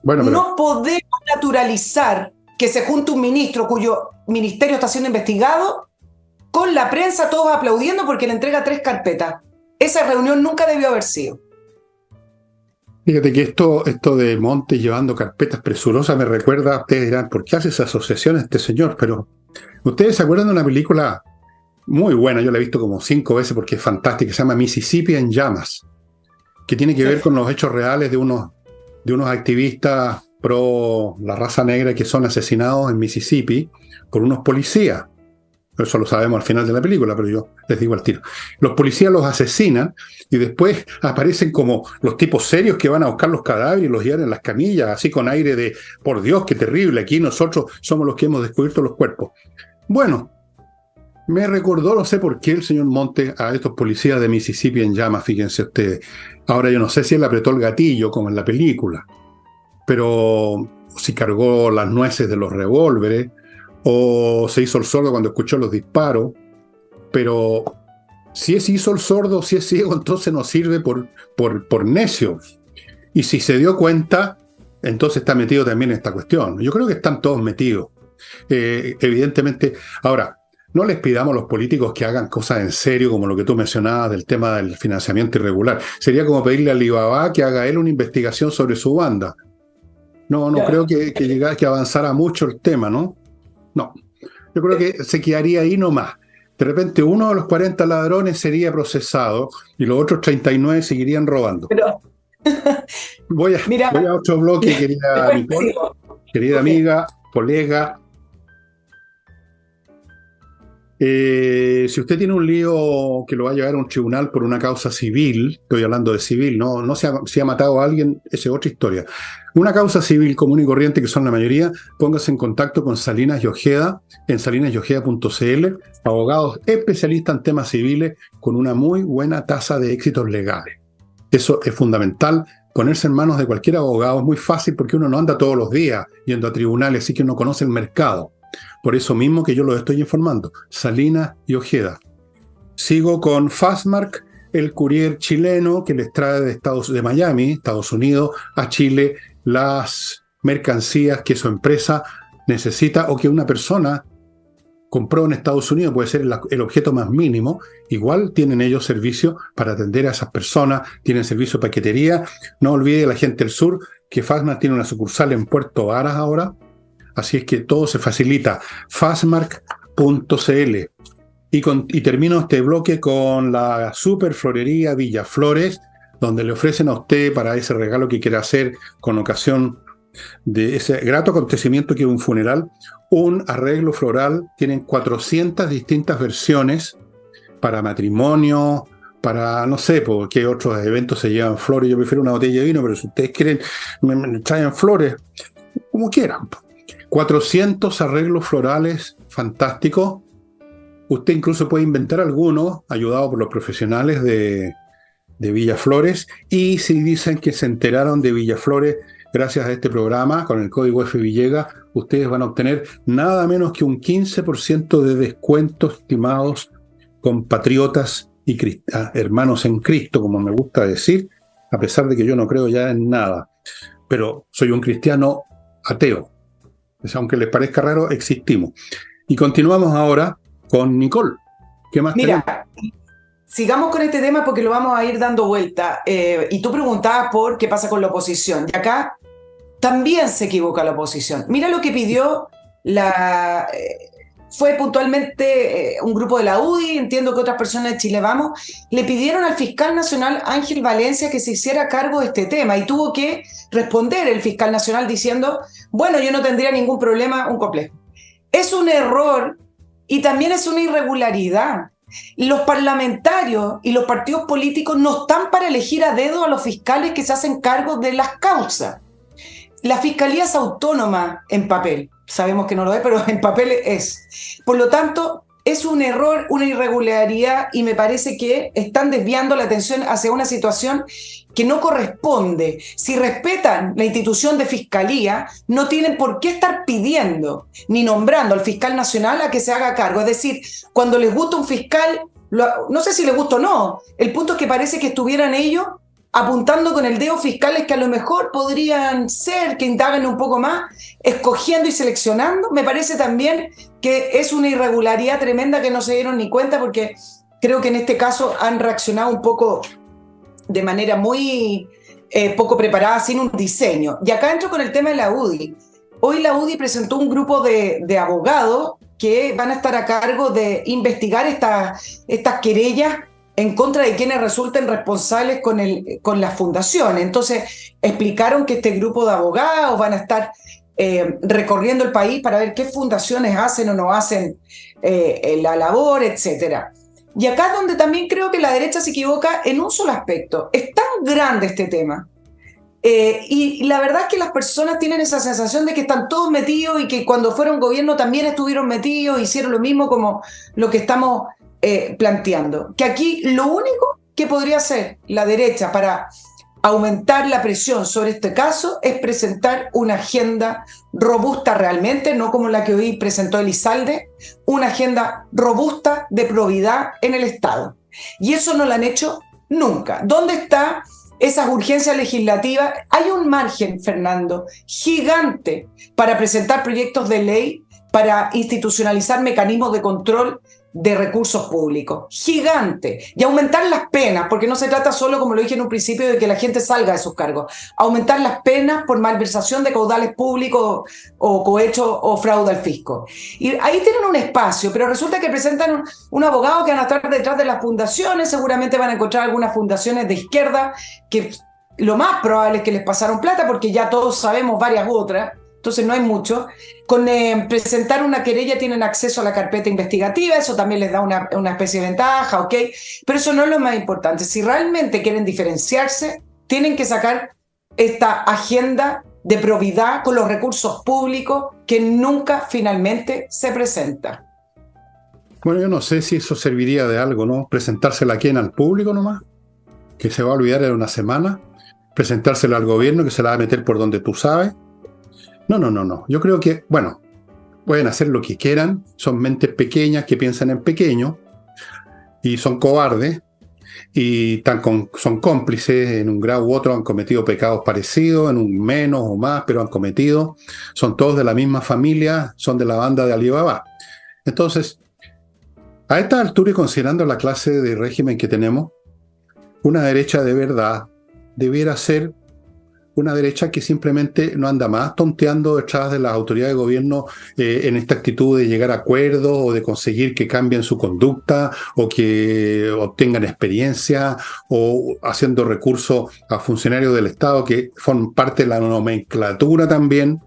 no podemos naturalizar que se junte un ministro cuyo ministerio está siendo investigado con la prensa todos aplaudiendo porque le entrega 3 carpetas. Esa reunión nunca debió haber sido. Fíjate que esto de Montes llevando carpetas presurosas me recuerda, ustedes dirán, ¿por qué hace esa asociación este señor? Pero ustedes se acuerdan de una película muy buena, yo la he visto como 5 veces porque es fantástica, se llama Mississippi en llamas, que tiene que ver con los hechos reales de unos activistas pro la raza negra que son asesinados en Mississippi por unos policías. Eso lo sabemos al final de la película, pero yo les digo al tiro. Los policías los asesinan y después aparecen como los tipos serios que van a buscar los cadáveres y los llevan en las camillas, así con aire de, por Dios, qué terrible, aquí nosotros somos los que hemos descubierto los cuerpos. Bueno, me recordó, no sé por qué, el señor Montes a estos policías de Mississippi en llamas, fíjense ustedes. Ahora yo no sé si él apretó el gatillo, como en la película, pero si cargó las nueces de los revólveres, o se hizo el sordo cuando escuchó los disparos, pero si se hizo el sordo, si es ciego, entonces no sirve por necio. Y si se dio cuenta, entonces está metido también en esta cuestión. Yo creo que están todos metidos. Evidentemente, ahora, no les pidamos a los políticos que hagan cosas en serio, como lo que tú mencionabas del tema del financiamiento irregular. Sería como pedirle a Alibaba que haga él una investigación sobre su banda. No creo que avanzara mucho el tema, ¿no? No, yo creo que se quedaría ahí nomás. De repente uno de los 40 ladrones sería procesado y los otros 39 seguirían robando. Pero, voy a otro bloque, querida Nicole, querida amiga, colega. Si usted tiene un lío que lo va a llevar a un tribunal por una causa civil, estoy hablando de civil, no si ha matado a alguien, esa es otra historia. Una causa civil común y corriente, que son la mayoría, póngase en contacto con Salinas y Ojeda en salinasyojeda.cl, abogados especialistas en temas civiles con una muy buena tasa de éxitos legales. Eso es fundamental, ponerse en manos de cualquier abogado es muy fácil porque uno no anda todos los días yendo a tribunales, así que uno conoce el mercado. Por eso mismo que yo los estoy informando, Salinas y Ojeda. Sigo con Fastmark, el courier chileno que les trae de Miami, Estados Unidos, a Chile las mercancías que su empresa necesita o que una persona compró en Estados Unidos, puede ser el objeto más mínimo. Igual tienen ellos servicio para atender a esas personas, tienen servicio de paquetería. No olvide la gente del sur que Fastmark tiene una sucursal en Puerto Varas ahora. Así es que todo se facilita. Fastmark.cl. Y termino este bloque con la super florería Villaflores, donde le ofrecen a usted para ese regalo que quiera hacer con ocasión de ese grato acontecimiento que es un funeral, un arreglo floral. Tienen 400 distintas versiones para matrimonio, para no sé por qué otros eventos se llevan flores. Yo prefiero una botella de vino, pero si ustedes quieren, me traen flores, como quieran. 400 arreglos florales fantásticos. Usted incluso puede inventar algunos, ayudado por los profesionales de Villaflores. Y si dicen que se enteraron de Villaflores gracias a este programa, con el código FVillegas, ustedes van a obtener nada menos que un 15% de descuento, estimados compatriotas y hermanos en Cristo, como me gusta decir, a pesar de que yo no creo ya en nada. Pero soy un cristiano ateo. Aunque les parezca raro, existimos. Y continuamos ahora con Nicole. ¿Qué más tenemos? Mira, sigamos con este tema porque lo vamos a ir dando vuelta. Y tú preguntabas por qué pasa con la oposición. Y acá también se equivoca la oposición. Mira lo que pidió fue puntualmente un grupo de la UDI, entiendo que otras personas de Chile Vamos, le pidieron al fiscal nacional Ángel Valencia que se hiciera cargo de este tema y tuvo que responder el fiscal nacional diciendo, bueno, yo no tendría ningún problema, un complejo. Es un error y también es una irregularidad. Los parlamentarios y los partidos políticos no están para elegir a dedo a los fiscales que se hacen cargo de las causas. La fiscalía es autónoma en papel. Sabemos que no lo es, pero en papel es. Por lo tanto, es un error, una irregularidad y me parece que están desviando la atención hacia una situación que no corresponde. Si respetan la institución de fiscalía, no tienen por qué estar pidiendo ni nombrando al fiscal nacional a que se haga cargo. Es decir, cuando les gusta un fiscal, no sé si les gusta o no, el punto es que parece que estuvieran ellos apuntando con el dedo fiscales que a lo mejor podrían ser, que indaguen un poco más, escogiendo y seleccionando. Me parece también que es una irregularidad tremenda que no se dieron ni cuenta porque creo que en este caso han reaccionado un poco de manera muy poco preparada, sin un diseño. Y acá entro con el tema de la UDI. Hoy la UDI presentó un grupo de abogados que van a estar a cargo de investigar estas querellas en contra de quienes resulten responsables con las fundaciones. Entonces, explicaron que este grupo de abogados van a estar recorriendo el país para ver qué fundaciones hacen o no hacen la labor, etc. Y acá es donde también creo que la derecha se equivoca en un solo aspecto. Es tan grande este tema. Y la verdad es que las personas tienen esa sensación de que están todos metidos y que cuando fueron gobierno también estuvieron metidos, hicieron lo mismo como lo que estamos planteando. Que aquí lo único que podría hacer la derecha para aumentar la presión sobre este caso es presentar una agenda robusta realmente, no como la que hoy presentó Elizalde, una agenda robusta de probidad en el Estado. Y eso no lo han hecho nunca. ¿Dónde está esas urgencias legislativas? Hay un margen, Fernando, gigante para presentar proyectos de ley para institucionalizar mecanismos de control de recursos públicos, gigante, y aumentar las penas, porque no se trata solo, como lo dije en un principio, de que la gente salga de sus cargos, aumentar las penas por malversación de caudales públicos o cohecho o fraude al fisco. Y ahí tienen un espacio, pero resulta que presentan un abogado que van a estar detrás de las fundaciones, seguramente van a encontrar algunas fundaciones de izquierda que lo más probable es que les pasaron plata, porque ya todos sabemos varias otras. Entonces no hay mucho. Con presentar una querella tienen acceso a la carpeta investigativa, eso también les da una especie de ventaja, ¿ok? Pero eso no es lo más importante. Si realmente quieren diferenciarse, tienen que sacar esta agenda de probidad con los recursos públicos que nunca finalmente se presenta. Bueno, yo no sé si eso serviría de algo, ¿no? Presentársela aquí al público nomás, que se va a olvidar en una semana. Presentársela al gobierno, que se la va a meter por donde tú sabes. No. Yo creo que, bueno, pueden hacer lo que quieran, son mentes pequeñas que piensan en pequeño y son cobardes y son cómplices, en un grado u otro han cometido pecados parecidos, en un menos o más, pero han cometido, son todos de la misma familia, son de la banda de Alibaba. Entonces, a esta altura y considerando la clase de régimen que tenemos, una derecha de verdad debiera ser una derecha que simplemente no anda más tonteando detrás de las autoridades de gobierno en esta actitud de llegar a acuerdos o de conseguir que cambien su conducta o que obtengan experiencia o haciendo recursos a funcionarios del Estado que forman parte de la nomenclatura también,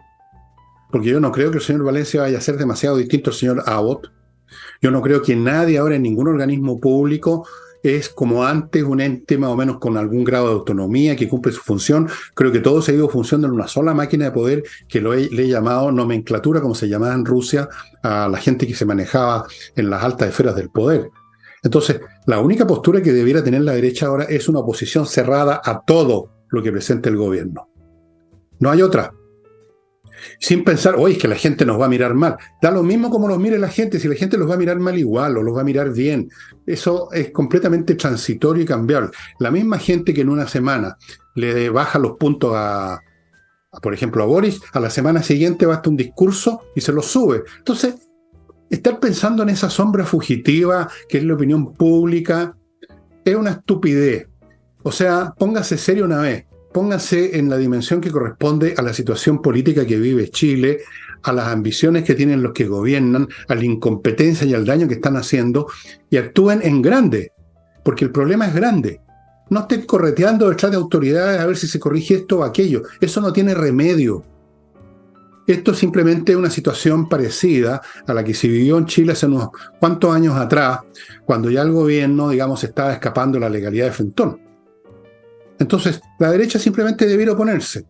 porque yo no creo que el señor Valencia vaya a ser demasiado distinto al señor Abbott. Yo no creo que nadie ahora en ningún organismo público es como antes un ente más o menos con algún grado de autonomía que cumple su función. Creo que todo se ha ido funcionando en una sola máquina de poder que le he llamado nomenclatura, como se llamaba en Rusia a la gente que se manejaba en las altas esferas del poder. Entonces, la única postura que debiera tener la derecha ahora es una oposición cerrada a todo lo que presente el gobierno. No hay otra. sin pensar, oye, es que la gente nos va a mirar mal. Da lo mismo como los mire la gente, si la gente los va a mirar mal igual o los va a mirar bien. Eso es completamente transitorio y cambiable. La misma gente que en una semana le baja los puntos por ejemplo, a Boris, a la semana siguiente basta un discurso y se lo sube. Entonces, estar pensando en esa sombra fugitiva que es la opinión pública es una estupidez. O sea, póngase serio una vez. Póngase en la dimensión que corresponde a la situación política que vive Chile, a las ambiciones que tienen los que gobiernan, a la incompetencia y al daño que están haciendo, y actúen en grande, porque el problema es grande. No estén correteando detrás de autoridades a ver si se corrige esto o aquello. Eso no tiene remedio. Esto es simplemente una situación parecida a la que se vivió en Chile hace unos cuantos años atrás, cuando ya el gobierno, digamos, estaba escapando de la legalidad de Frentón. Entonces, la derecha simplemente debiera oponerse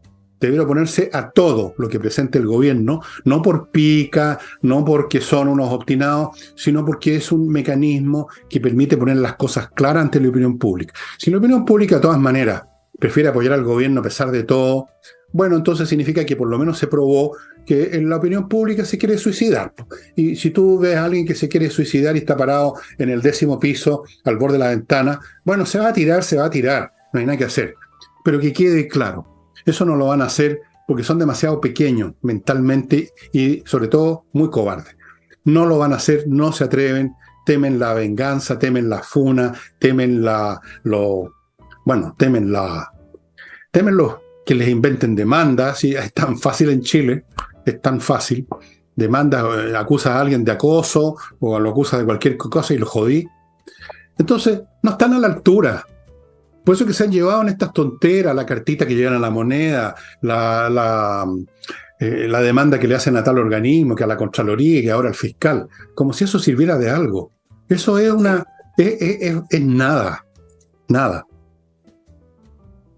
a todo lo que presente el gobierno, no por pica, no porque son unos obstinados, sino porque es un mecanismo que permite poner las cosas claras ante la opinión pública. Si la opinión pública, de todas maneras, prefiere apoyar al gobierno a pesar de todo, bueno, entonces significa que por lo menos se probó que en la opinión pública se quiere suicidar. Y si tú ves a alguien que se quiere suicidar y está parado en el 10º piso, al borde de la ventana, bueno, se va a tirar. No hay nada que hacer. Pero que quede claro, eso no lo van a hacer porque son demasiado pequeños mentalmente y sobre todo muy cobardes. No lo van a hacer, no se atreven, temen la venganza, temen la funa, temen temen los que les inventen demandas. ¿Sí? Es tan fácil en Chile, es tan fácil. Demandas, acusa a alguien de acoso o lo acusa de cualquier cosa y lo jodí. Entonces, no están a la altura. Por eso que se han llevado en estas tonteras, la cartita que llevan a la moneda, la demanda que le hacen a tal organismo, que a la Contraloría y que ahora al fiscal, como si eso sirviera de algo. Eso es es nada.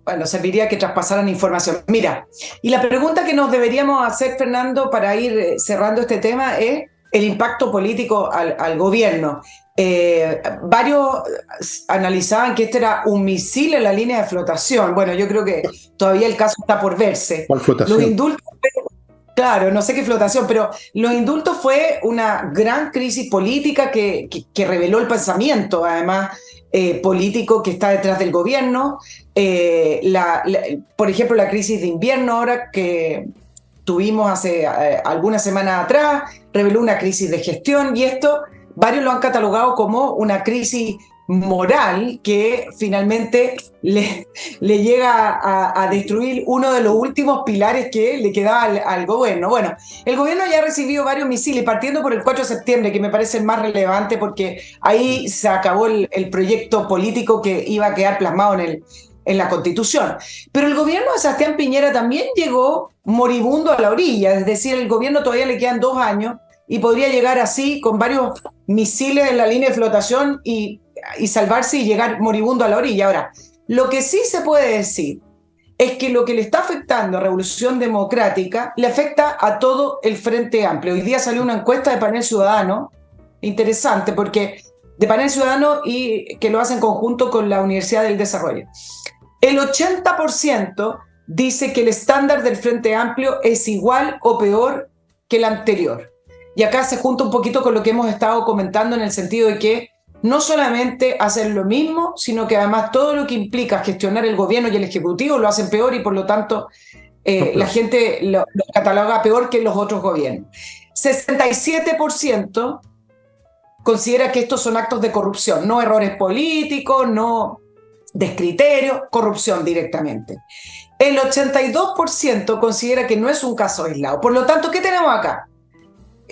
Bueno, serviría que traspasaran información. Mira, y la pregunta que nos deberíamos hacer, Fernando, para ir cerrando este tema es el impacto político al gobierno. Varios analizaban que este era un misil en la línea de flotación. Bueno, yo creo que todavía el caso está por verse. ¿Cuál flotación? Los indultos, claro, no sé qué flotación, pero los indultos fue una gran crisis política que reveló el pensamiento, además, político que está detrás del gobierno. Por ejemplo, la crisis de invierno ahora que tuvimos hace algunas semanas atrás, reveló una crisis de gestión y esto varios lo han catalogado como una crisis moral que finalmente le llega a destruir uno de los últimos pilares que le quedaba al gobierno. Bueno, el gobierno ya ha recibido varios misiles, partiendo por el 4 de septiembre, que me parece el más relevante porque ahí se acabó el proyecto político que iba a quedar plasmado en la Constitución. Pero el gobierno de Sebastián Piñera también llegó moribundo a la orilla, es decir, el gobierno todavía le quedan 2 años y podría llegar así con varios misiles en la línea de flotación y salvarse y llegar moribundo a la orilla. Ahora, lo que sí se puede decir es que lo que le está afectando a Revolución Democrática le afecta a todo el Frente Amplio. Hoy día salió una encuesta de Panel Ciudadano, interesante, porque de Panel Ciudadano y que lo hace en conjunto con la Universidad del Desarrollo. El 80% dice que el estándar del Frente Amplio es igual o peor que el anterior. Y acá se junta un poquito con lo que hemos estado comentando en el sentido de que no solamente hacen lo mismo, sino que además todo lo que implica gestionar el gobierno y el ejecutivo lo hacen peor y por lo tanto la gente lo cataloga peor que los otros gobiernos. 67% considera que estos son actos de corrupción, no errores políticos, no descriterio, corrupción directamente. El 82% considera que no es un caso aislado. Por lo tanto, ¿qué tenemos acá?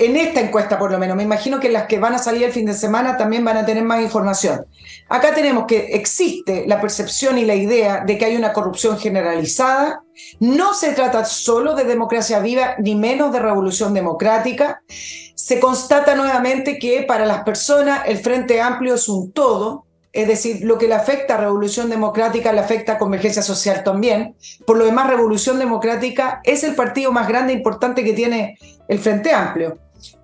En esta encuesta, por lo menos, me imagino que las que van a salir el fin de semana también van a tener más información. Acá tenemos que existe la percepción y la idea de que hay una corrupción generalizada. No se trata solo de democracia viva, ni menos de revolución democrática. Se constata nuevamente que para las personas el Frente Amplio es un todo. Es decir, lo que le afecta a Revolución Democrática le afecta a Convergencia Social también. Por lo demás, Revolución Democrática es el partido más grande e importante que tiene el Frente Amplio.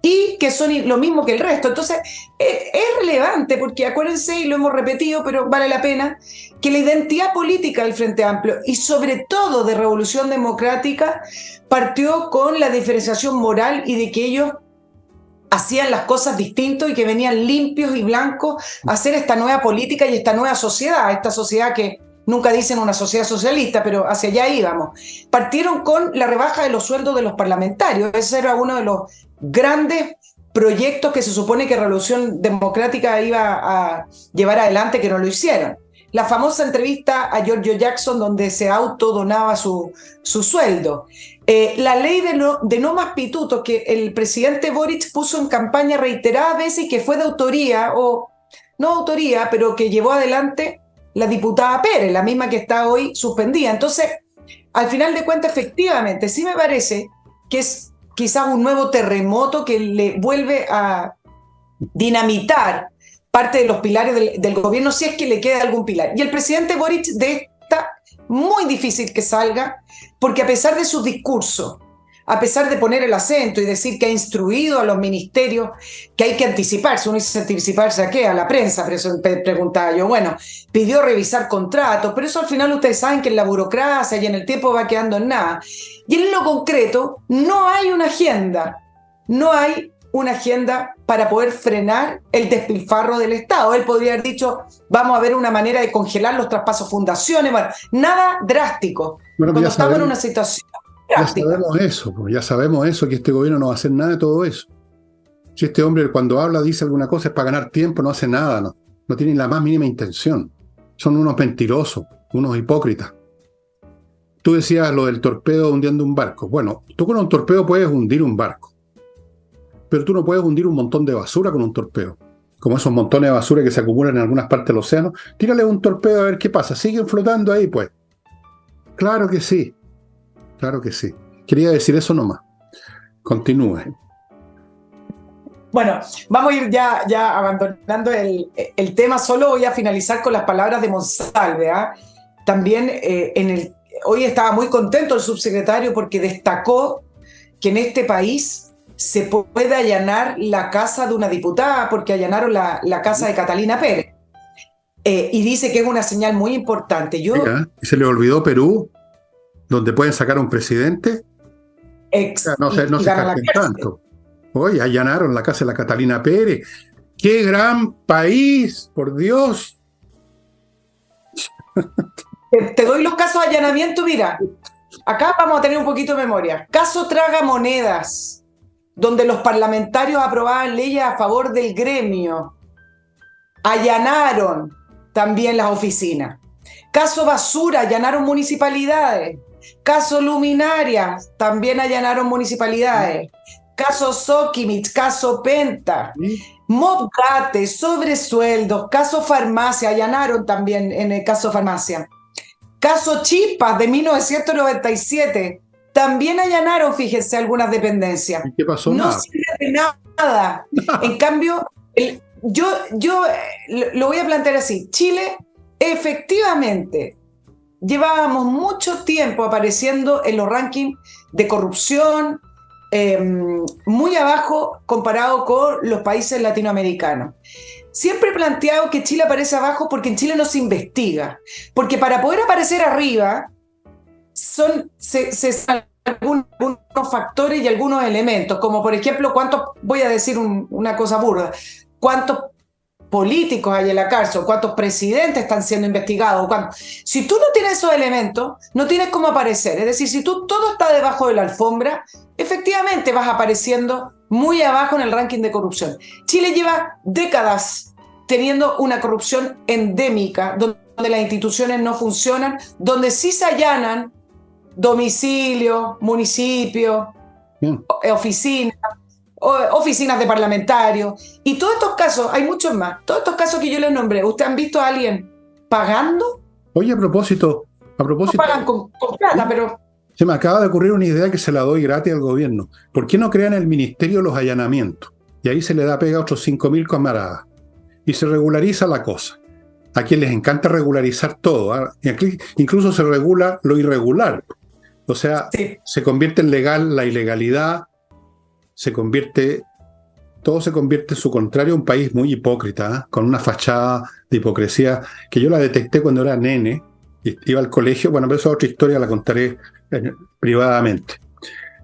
y que son lo mismo que el resto. Entonces, es relevante porque acuérdense, y lo hemos repetido, pero vale la pena, que la identidad política del Frente Amplio y sobre todo de Revolución Democrática partió con la diferenciación moral y de que ellos hacían las cosas distintos y que venían limpios y blancos a hacer esta nueva política y esta nueva sociedad, esta sociedad que nunca dicen una sociedad socialista, pero hacia allá íbamos. Partieron con la rebaja de los sueldos de los parlamentarios. Ese era uno de los grandes proyectos que se supone que Revolución Democrática iba a llevar adelante, que no lo hicieron. La famosa entrevista a Giorgio Jackson donde se autodonaba su sueldo. La ley de no más pitutos que el presidente Boric puso en campaña reiteradas veces y que fue de autoría, o no autoría, pero que llevó adelante la diputada Pérez, la misma que está hoy suspendida. Entonces, al final de cuentas, efectivamente, sí me parece que es quizás un nuevo terremoto que le vuelve a dinamitar parte de los pilares del gobierno, si es que le queda algún pilar. Y el presidente Boric de esta, muy difícil que salga, porque a pesar de su discurso, a pesar de poner el acento y decir que ha instruido a los ministerios que hay que anticiparse, uno dice anticiparse a qué, a la prensa, preguntaba yo, bueno, pidió revisar contratos, pero eso al final ustedes saben que en la burocracia y en el tiempo va quedando en nada. Y en lo concreto no hay una agenda, no hay una agenda para poder frenar el despilfarro del Estado. Él podría haber dicho, vamos a ver una manera de congelar los traspasos fundaciones, bueno, nada drástico. Bueno, cuando estamos en una situación drástica. Ya sabemos eso, que este gobierno no va a hacer nada de todo eso. Si este hombre cuando habla dice alguna cosa es para ganar tiempo, no hace nada, no tiene la más mínima intención. Son unos mentirosos, unos hipócritas. Tú decías lo del torpedo hundiendo un barco. Bueno, tú con un torpedo puedes hundir un barco, pero tú no puedes hundir un montón de basura con un torpedo. Como esos montones de basura que se acumulan en algunas partes del océano. Tírale un torpedo a ver qué pasa. ¿Siguen flotando ahí, pues? Claro que sí. Claro que sí. Quería decir eso nomás. Continúe. Bueno, vamos a ir ya abandonando el tema. Solo voy a finalizar con las palabras de Monsalve. También hoy estaba muy contento el subsecretario porque destacó que en este país se puede allanar la casa de una diputada, porque allanaron la casa de Catalina Pérez. Y dice que es una señal muy importante. ¿Y se le olvidó Perú, donde pueden sacar a un presidente? No se jacten tanto. Oye, allanaron la casa de la Catalina Pérez. ¡Qué gran país! ¡Por Dios! Te doy los casos de allanamiento, mira. Acá vamos a tener un poquito de memoria. Caso Tragamonedas, donde los parlamentarios aprobaban leyes a favor del gremio. Allanaron también las oficinas. Caso Basura, allanaron municipalidades. Caso Luminarias, también allanaron municipalidades. Caso Sokimich, caso Penta. Mobgate, sobresueldos. Caso Farmacia, allanaron también en el caso Farmacia. Caso Chispas de 1997. También allanaron, fíjense, algunas dependencias. ¿Qué pasó? No sirve de nada. En cambio, yo lo voy a plantear así. Chile, efectivamente, llevábamos mucho tiempo apareciendo en los rankings de corrupción, muy abajo comparado con los países latinoamericanos. Siempre he planteado que Chile aparece abajo porque en Chile no se investiga. Porque para poder aparecer arriba, se algunos factores y algunos elementos, como por ejemplo, voy a decir una cosa burda, cuántos políticos hay en la cárcel, cuántos presidentes están siendo investigados. Si tú no tienes esos elementos, no tienes cómo aparecer. Es decir, si todo está debajo de la alfombra, efectivamente vas apareciendo muy abajo en el ranking de corrupción. Chile lleva décadas teniendo una corrupción endémica, donde las instituciones no funcionan, donde sí se allanan domicilios, municipios, oficinas de parlamentarios, y todos estos casos, hay muchos más, todos estos casos que yo les nombré, ¿ustedes han visto a alguien pagando? Oye, a propósito... No pagan con plata, pero... Se me acaba de ocurrir una idea que se la doy gratis al gobierno. ¿Por qué no crean el Ministerio de los Allanamientos? Y ahí se le da pega a otros 5.000 camaradas. Y se regulariza la cosa. A quien les encanta regularizar todo. Incluso se regula lo irregular. O sea, sí, se convierte en legal la ilegalidad todo se convierte en su contrario, un país muy hipócrita, ¿eh? Con una fachada de hipocresía que yo la detecté cuando era nene y iba al colegio. Bueno, pero esa otra historia la contaré privadamente.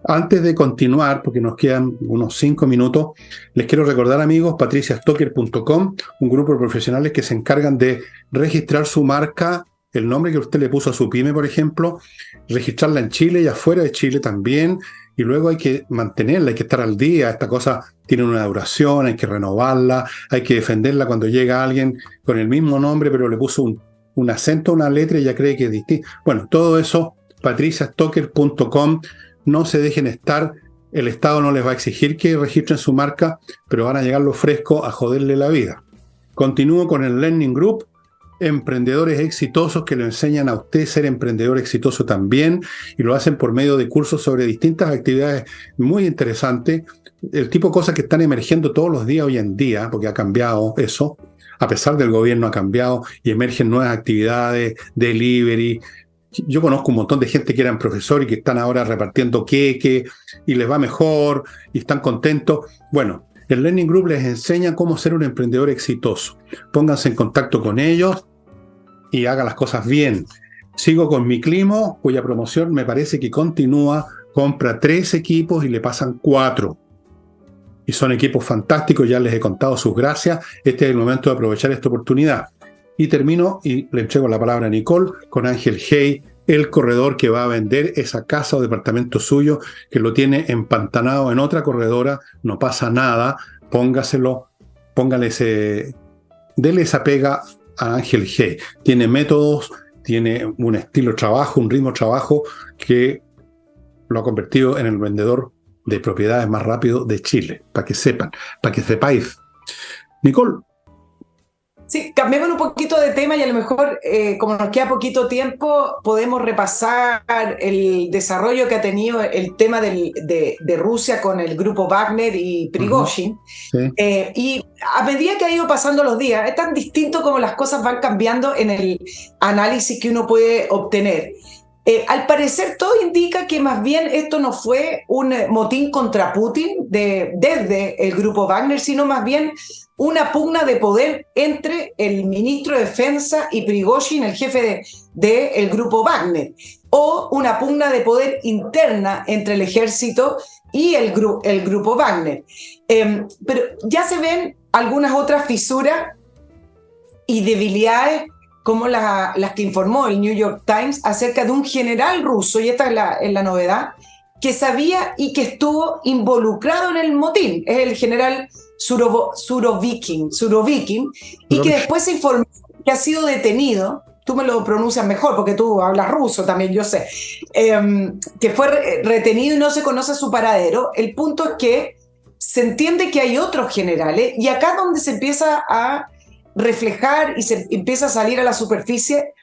Antes de continuar, porque nos quedan unos 5 minutos, les quiero recordar, amigos, patriciastocker.com, un grupo de profesionales que se encargan de registrar su marca, el nombre que usted le puso a su pyme, por ejemplo, registrarla en Chile y afuera de Chile también, y luego hay que mantenerla, hay que estar al día. Esta cosa tiene una duración, hay que renovarla, hay que defenderla cuando llega alguien con el mismo nombre, pero le puso un acento a una letra y ya cree que es distinto. Bueno, todo eso, patriciastocker.com. No se dejen estar, el Estado no les va a exigir que registren su marca, pero van a llegar los frescos a joderle la vida. Continúo con el Learning Group, emprendedores exitosos que le enseñan a usted a ser emprendedor exitoso también, y lo hacen por medio de cursos sobre distintas actividades muy interesantes, el tipo de cosas que están emergiendo todos los días hoy en día, porque ha cambiado eso, a pesar del gobierno ha cambiado y emergen nuevas actividades, delivery. Yo conozco un montón de gente que eran profesores y que están ahora repartiendo queque y les va mejor y están contentos. Bueno, el Learning Group les enseña cómo ser un emprendedor exitoso. Pónganse en contacto con ellos y hagan las cosas bien. Sigo con mi Climo, cuya promoción me parece que continúa. Compra 3 equipos y le pasan 4. Y son equipos fantásticos, ya les he contado sus gracias. Este es el momento de aprovechar esta oportunidad. Y termino y le entrego la palabra a Nicole con Ángel Hey, el corredor que va a vender esa casa o departamento suyo, que lo tiene empantanado en otra corredora. No pasa nada, dele esa pega a Ángel Hey. Tiene métodos, tiene un estilo de trabajo, un ritmo de trabajo que lo ha convertido en el vendedor de propiedades más rápido de Chile, para que sepan, para que sepáis. Nicole. Sí, cambiemos un poquito de tema y a lo mejor, como nos queda poquito tiempo, podemos repasar el desarrollo que ha tenido el tema de Rusia con el grupo Wagner y Prigozhin. Sí. Y a medida que ha ido pasando los días, es tan distinto como las cosas van cambiando en el análisis que uno puede obtener. Al parecer todo indica que más bien esto no fue un motín contra Putin desde el grupo Wagner, sino más bien una pugna de poder entre el ministro de Defensa y Prigozhin, el jefe del grupo Wagner, o una pugna de poder interna entre el ejército y el grupo Wagner. Pero ya se ven algunas otras fisuras y debilidades como las que informó el New York Times acerca de un general ruso, y esta es la novedad, que sabía y que estuvo involucrado en el motín. Es el general Surovikin, y que después se informó que ha sido detenido. Tú me lo pronuncias mejor porque tú hablas ruso también, yo sé. Que fue retenido y no se conoce su paradero. El punto es que se entiende que hay otros generales, y acá es donde se empieza a reflejar y se empieza a salir a la superficie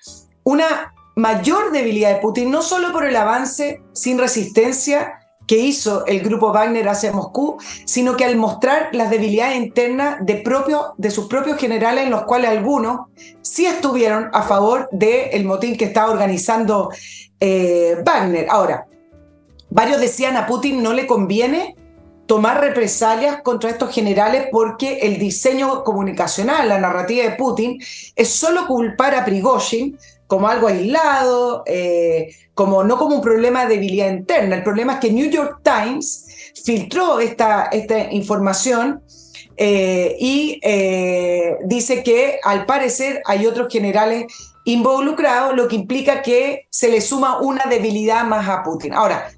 una mayor debilidad de Putin, no solo por el avance sin resistencia que hizo el grupo Wagner hacia Moscú, sino que al mostrar las debilidades internas de sus propios generales, en los cuales algunos sí estuvieron a favor del motín que estaba organizando Wagner. Ahora, varios decían a Putin no le conviene tomar represalias contra estos generales porque el diseño comunicacional, la narrativa de Putin, es solo culpar a Prigozhin como algo aislado, no como un problema de debilidad interna. El problema es que New York Times filtró esta información y dice que al parecer hay otros generales involucrados, lo que implica que se le suma una debilidad más a Putin. Ahora,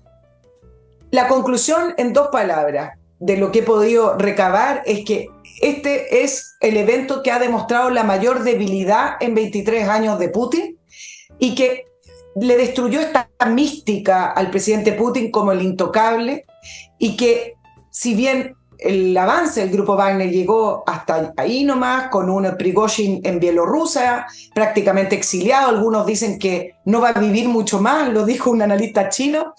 la conclusión en 2 palabras de lo que he podido recabar es que este es el evento que ha demostrado la mayor debilidad en 23 años de Putin y que le destruyó esta mística al presidente Putin como el intocable, y que si bien el avance del grupo Wagner llegó hasta ahí nomás, con un Prigozhin en Bielorrusia, prácticamente exiliado. Algunos dicen que no va a vivir mucho más, lo dijo un analista chino.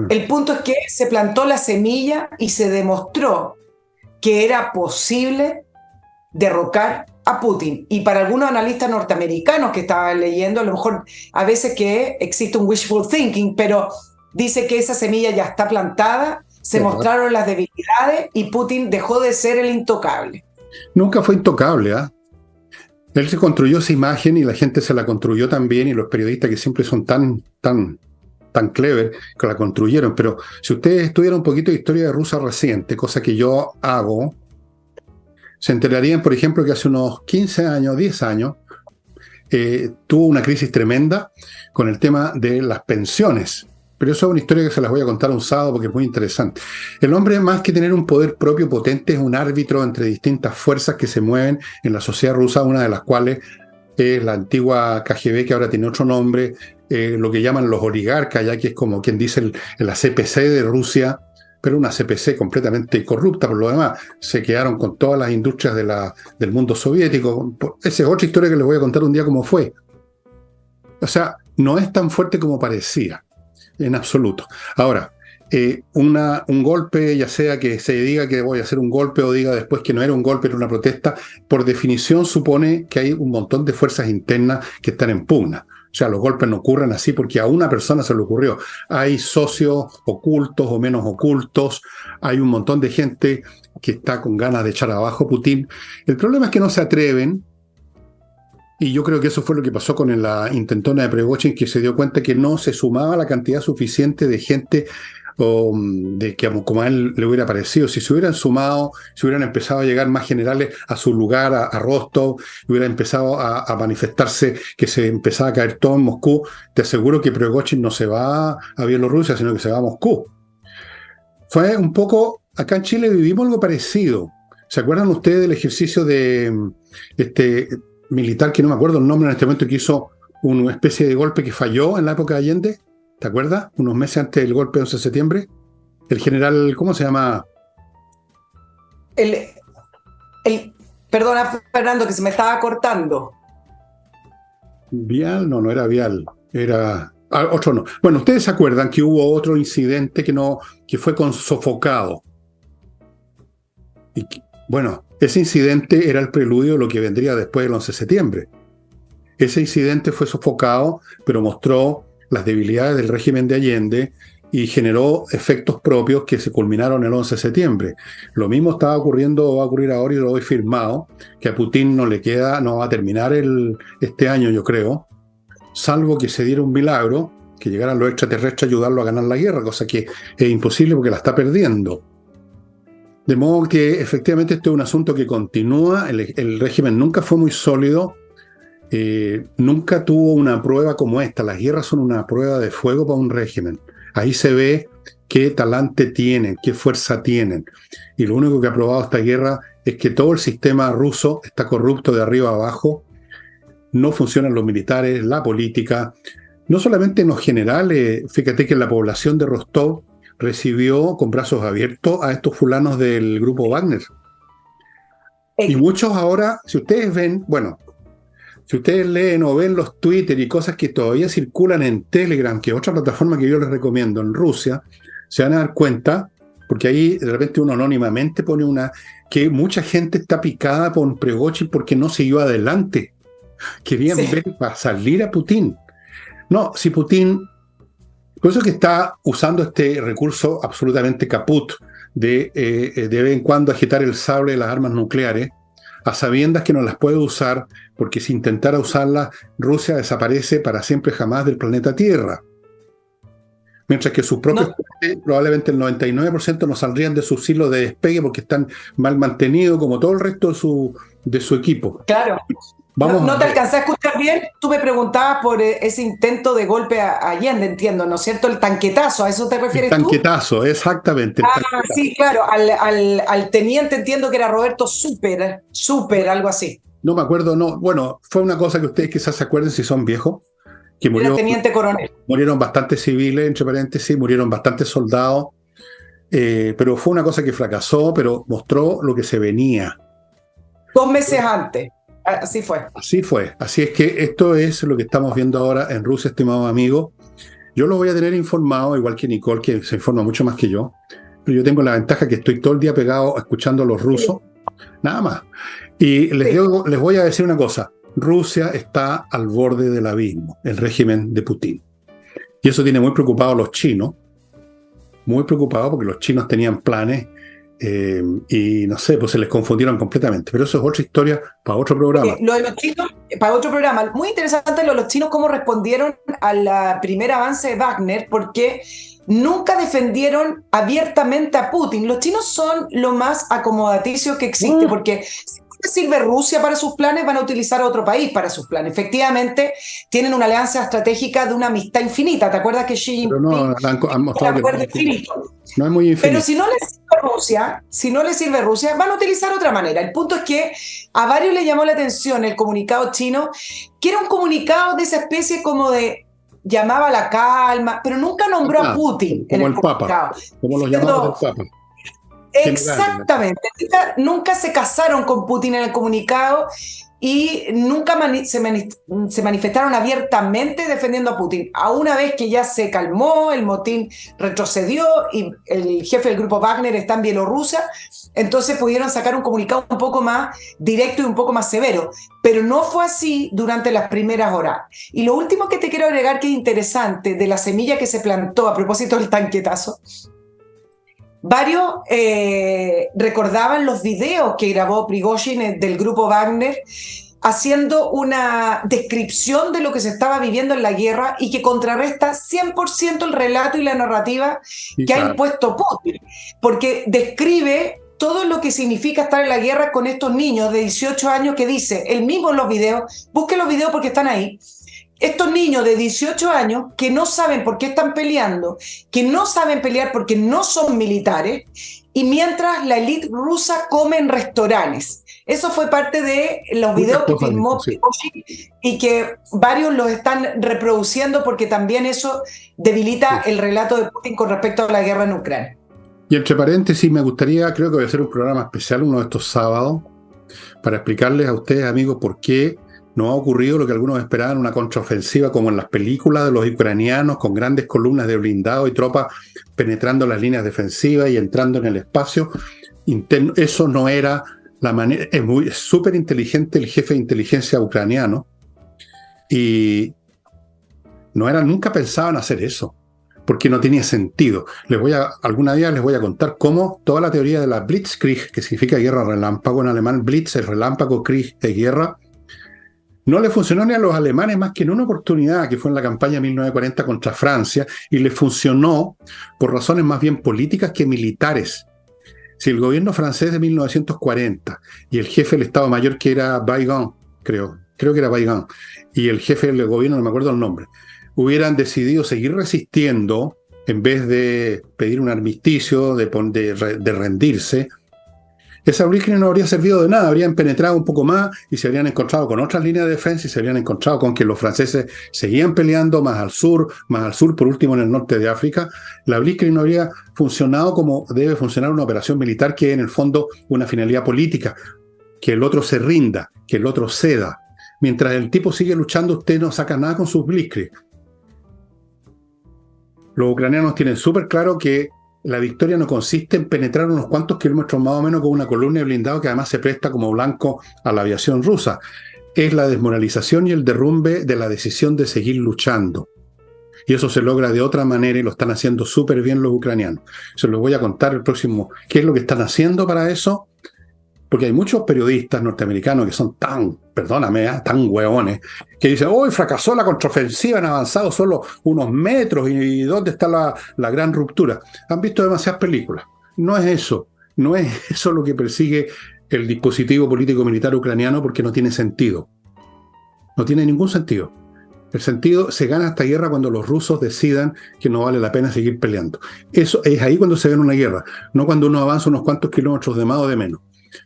El punto es que se plantó la semilla y se demostró que era posible derrocar a Putin. Y para algunos analistas norteamericanos que estaban leyendo, a lo mejor a veces que existe un wishful thinking, pero dice que esa semilla ya está plantada. Se mostraron las debilidades y Putin dejó de ser el intocable. Nunca fue intocable, ¿ah? Él se construyó esa imagen y la gente se la construyó también, y los periodistas que siempre son tan clever que la construyeron. Pero si ustedes estudiaran un poquito de historia de Rusia reciente, cosa que yo hago, se enterarían, por ejemplo, que hace unos 15 años, 10 años, tuvo una crisis tremenda con el tema de las pensiones. Pero eso es una historia que se las voy a contar un sábado porque es muy interesante. El hombre, más que tener un poder propio potente, es un árbitro entre distintas fuerzas que se mueven en la sociedad rusa, una de las cuales es la antigua KGB, que ahora tiene otro nombre, lo que llaman los oligarcas, ya que es como quien dice la CPC de Rusia, pero una CPC completamente corrupta por lo demás. Se quedaron con todas las industrias del mundo soviético. Esa es otra historia que les voy a contar un día cómo fue. O sea, no es tan fuerte como parecía. En absoluto. Ahora, un golpe, ya sea que se diga que voy a hacer un golpe o diga después que no era un golpe, era una protesta, por definición supone que hay un montón de fuerzas internas que están en pugna. O sea, los golpes no ocurren así porque a una persona se le ocurrió. Hay socios ocultos o menos ocultos, hay un montón de gente que está con ganas de echar abajo a Putin. El problema es que no se atreven. Y yo creo que eso fue lo que pasó con la intentona de Prigozhin, que se dio cuenta que no se sumaba la cantidad suficiente de gente como a él le hubiera parecido. Si se hubieran sumado, si hubieran empezado a llegar más generales a su lugar, a Rostov, hubiera empezado a manifestarse, que se empezaba a caer todo en Moscú, te aseguro que Prigozhin no se va a Bielorrusia, sino que se va a Moscú. Fue un poco, acá en Chile vivimos algo parecido. ¿Se acuerdan ustedes del ejercicio de militar, que no me acuerdo el nombre en este momento, que hizo una especie de golpe que falló en la época de Allende? ¿Te acuerdas? Unos meses antes del golpe de 11 de septiembre. El general, ¿cómo se llama? Perdona, Fernando, que se me estaba cortando. Vial, no era Vial, era otro no. Bueno, ustedes se acuerdan que hubo otro incidente que fue con sofocado. Bueno, ese incidente era el preludio de lo que vendría después del 11 de septiembre. Ese incidente fue sofocado, pero mostró las debilidades del régimen de Allende y generó efectos propios que se culminaron el 11 de septiembre. Lo mismo estaba ocurriendo, va a ocurrir ahora, y lo he firmado, que a Putin no va a terminar este año, yo creo, salvo que se diera un milagro, que llegaran los extraterrestres a ayudarlo a ganar la guerra, cosa que es imposible porque la está perdiendo. De modo que efectivamente este es un asunto que continúa. El régimen nunca fue muy sólido, nunca tuvo una prueba como esta. Las guerras son una prueba de fuego para un régimen. Ahí se ve qué talante tienen, qué fuerza tienen. Y lo único que ha probado esta guerra es que todo el sistema ruso está corrupto de arriba a abajo. No funcionan los militares, la política. No solamente en los generales, fíjate que la población de Rostov recibió con brazos abiertos a estos fulanos del grupo Wagner. Y muchos ahora, si ustedes ven, si ustedes leen o ven los Twitter y cosas que todavía circulan en Telegram, que es otra plataforma que yo les recomiendo en Rusia, se van a dar cuenta, porque ahí de repente uno anónimamente pone que mucha gente está picada por Prigozhin porque no siguió adelante. Querían ver para salir a Putin. No, si Putin... Por eso que está usando este recurso absolutamente caput de vez en cuando agitar el sable de las armas nucleares, a sabiendas que no las puede usar, porque si intentara usarlas, Rusia desaparece para siempre jamás del planeta Tierra. Mientras que sus propios cohetes, probablemente el 99% no saldrían de sus hilos de despegue porque están mal mantenidos, como todo el resto de su equipo. Claro. No te alcancé a escuchar bien. Tú me preguntabas por ese intento de golpe a Allende, entiendo, ¿no es cierto? El tanquetazo, ¿a eso te refieres tú? El tanquetazo, exactamente. Tanquetazo. Sí, claro, al teniente entiendo que era Roberto Super, algo así. No me acuerdo, no. Bueno, fue una cosa que ustedes quizás se acuerden si son viejos, que era teniente coronel. Murieron bastantes civiles, entre paréntesis, murieron bastantes soldados, pero fue una cosa que fracasó, pero mostró lo que se venía. 2 meses antes. Así fue. Así fue. Así es que esto es lo que estamos viendo ahora en Rusia, estimado amigo. Yo lo voy a tener informado, igual que Nicole, que se informa mucho más que yo. Pero yo tengo la ventaja que estoy todo el día pegado escuchando a los rusos, nada más. Y les voy a decir una cosa. Rusia está al borde del abismo, el régimen de Putin. Y eso tiene muy preocupados a los chinos, muy preocupados porque los chinos tenían planes y no sé, pues se les confundieron completamente. Pero eso es otra historia para otro programa. Lo de los chinos, para otro programa, muy interesante lo de los chinos, cómo respondieron al primer avance de Wagner, porque nunca defendieron abiertamente a Putin. Los chinos son lo más acomodaticio que existe, porque si no les sirve Rusia para sus planes, van a utilizar a otro país para sus planes. Efectivamente, tienen una alianza estratégica de una amistad infinita. ¿Te acuerdas que Xi Jinping Pero no, han mostrado que acuerdo infinito? No es muy infinito. Pero si no les sirve Rusia, van a utilizar otra manera. El punto es que a varios les llamó la atención el comunicado chino, que era un comunicado de esa especie como de llamaba a la calma, pero nunca nombró a Putin como en el Papa, comunicado. como los llamados del Papa. Exactamente. Nunca se casaron con Putin en el comunicado y nunca se manifestaron abiertamente defendiendo a Putin. A una vez que ya se calmó, el motín retrocedió y el jefe del grupo Wagner está en Bielorrusia, entonces pudieron sacar un comunicado un poco más directo y un poco más severo. Pero no fue así durante las primeras horas. Y lo último que te quiero agregar que es interesante de la semilla que se plantó a propósito del tanquetazo, varios recordaban los videos que grabó Prigozhin del grupo Wagner haciendo una descripción de lo que se estaba viviendo en la guerra y que contrarresta 100% el relato y la narrativa que ha impuesto Putin, porque describe todo lo que significa estar en la guerra con estos niños de 18 años que dice, él mismo en los videos, busquen los videos porque están ahí, estos niños de 18 años que no saben por qué están peleando, que no saben pelear porque no son militares, y mientras la élite rusa come en restaurantes. Eso fue parte de los videos que filmó Prigozhin y que varios los están reproduciendo porque también eso debilita el relato de Putin con respecto a la guerra en Ucrania. Y entre paréntesis, me gustaría, creo que voy a hacer un programa especial uno de estos sábados para explicarles a ustedes, amigos, por qué no ha ocurrido lo que algunos esperaban, una contraofensiva como en las películas de los ucranianos, con grandes columnas de blindado y tropas penetrando las líneas defensivas y entrando en el espacio interno. Eso no era la manera. Es súper inteligente el jefe de inteligencia ucraniano y nunca pensaban hacer eso, porque no tenía sentido. Alguna día les voy a contar cómo toda la teoría de la Blitzkrieg, que significa guerra relámpago en alemán, Blitz es relámpago, Krieg es guerra, no le funcionó ni a los alemanes más que en una oportunidad, que fue en la campaña 1940 contra Francia, y le funcionó por razones más bien políticas que militares. Si el gobierno francés de 1940 y el jefe del Estado Mayor, que era Weygand, creo que era Weygand, y el jefe del gobierno, no me acuerdo el nombre, hubieran decidido seguir resistiendo en vez de pedir un armisticio, de rendirse, esa Blitzkrieg no habría servido de nada, habrían penetrado un poco más y se habrían encontrado con otras líneas de defensa y se habrían encontrado con que los franceses seguían peleando más al sur, por último en el norte de África. La Blitzkrieg no habría funcionado como debe funcionar una operación militar, que es en el fondo una finalidad política, que el otro se rinda, que el otro ceda. Mientras el tipo sigue luchando, usted no saca nada con sus Blitzkrieg. Los ucranianos tienen súper claro que la victoria no consiste en penetrar unos cuantos kilómetros más o menos con una columna de blindado que además se presta como blanco a la aviación rusa. Es la desmoralización y el derrumbe de la decisión de seguir luchando. Y eso se logra de otra manera y lo están haciendo súper bien los ucranianos. Se los voy a contar el próximo. ¿Qué es lo que están haciendo para eso? Porque hay muchos periodistas norteamericanos que son tan hueones, que dicen, hoy fracasó la contraofensiva, han avanzado solo unos metros, y ¿dónde está la gran ruptura? Han visto demasiadas películas. No es eso lo que persigue el dispositivo político-militar ucraniano, porque no tiene sentido. No tiene ningún sentido. El sentido se gana esta guerra cuando los rusos decidan que no vale la pena seguir peleando. Eso es ahí cuando se gana una guerra, no cuando uno avanza unos cuantos kilómetros de más o de menos.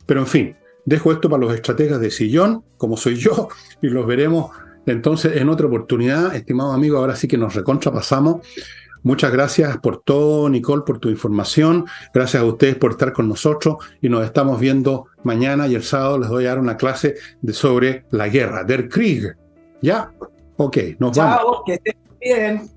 Pero en fin, dejo esto para los estrategas de sillón, como soy yo, y los veremos entonces en otra oportunidad. Estimado amigo, ahora sí que nos recontrapasamos. Muchas gracias por todo, Nicole, por tu información. Gracias a ustedes por estar con nosotros y nos estamos viendo mañana, y el sábado les voy a dar una clase sobre la guerra, Der Krieg. ¿Ya? Ok, nos vamos. Chao, que estén bien.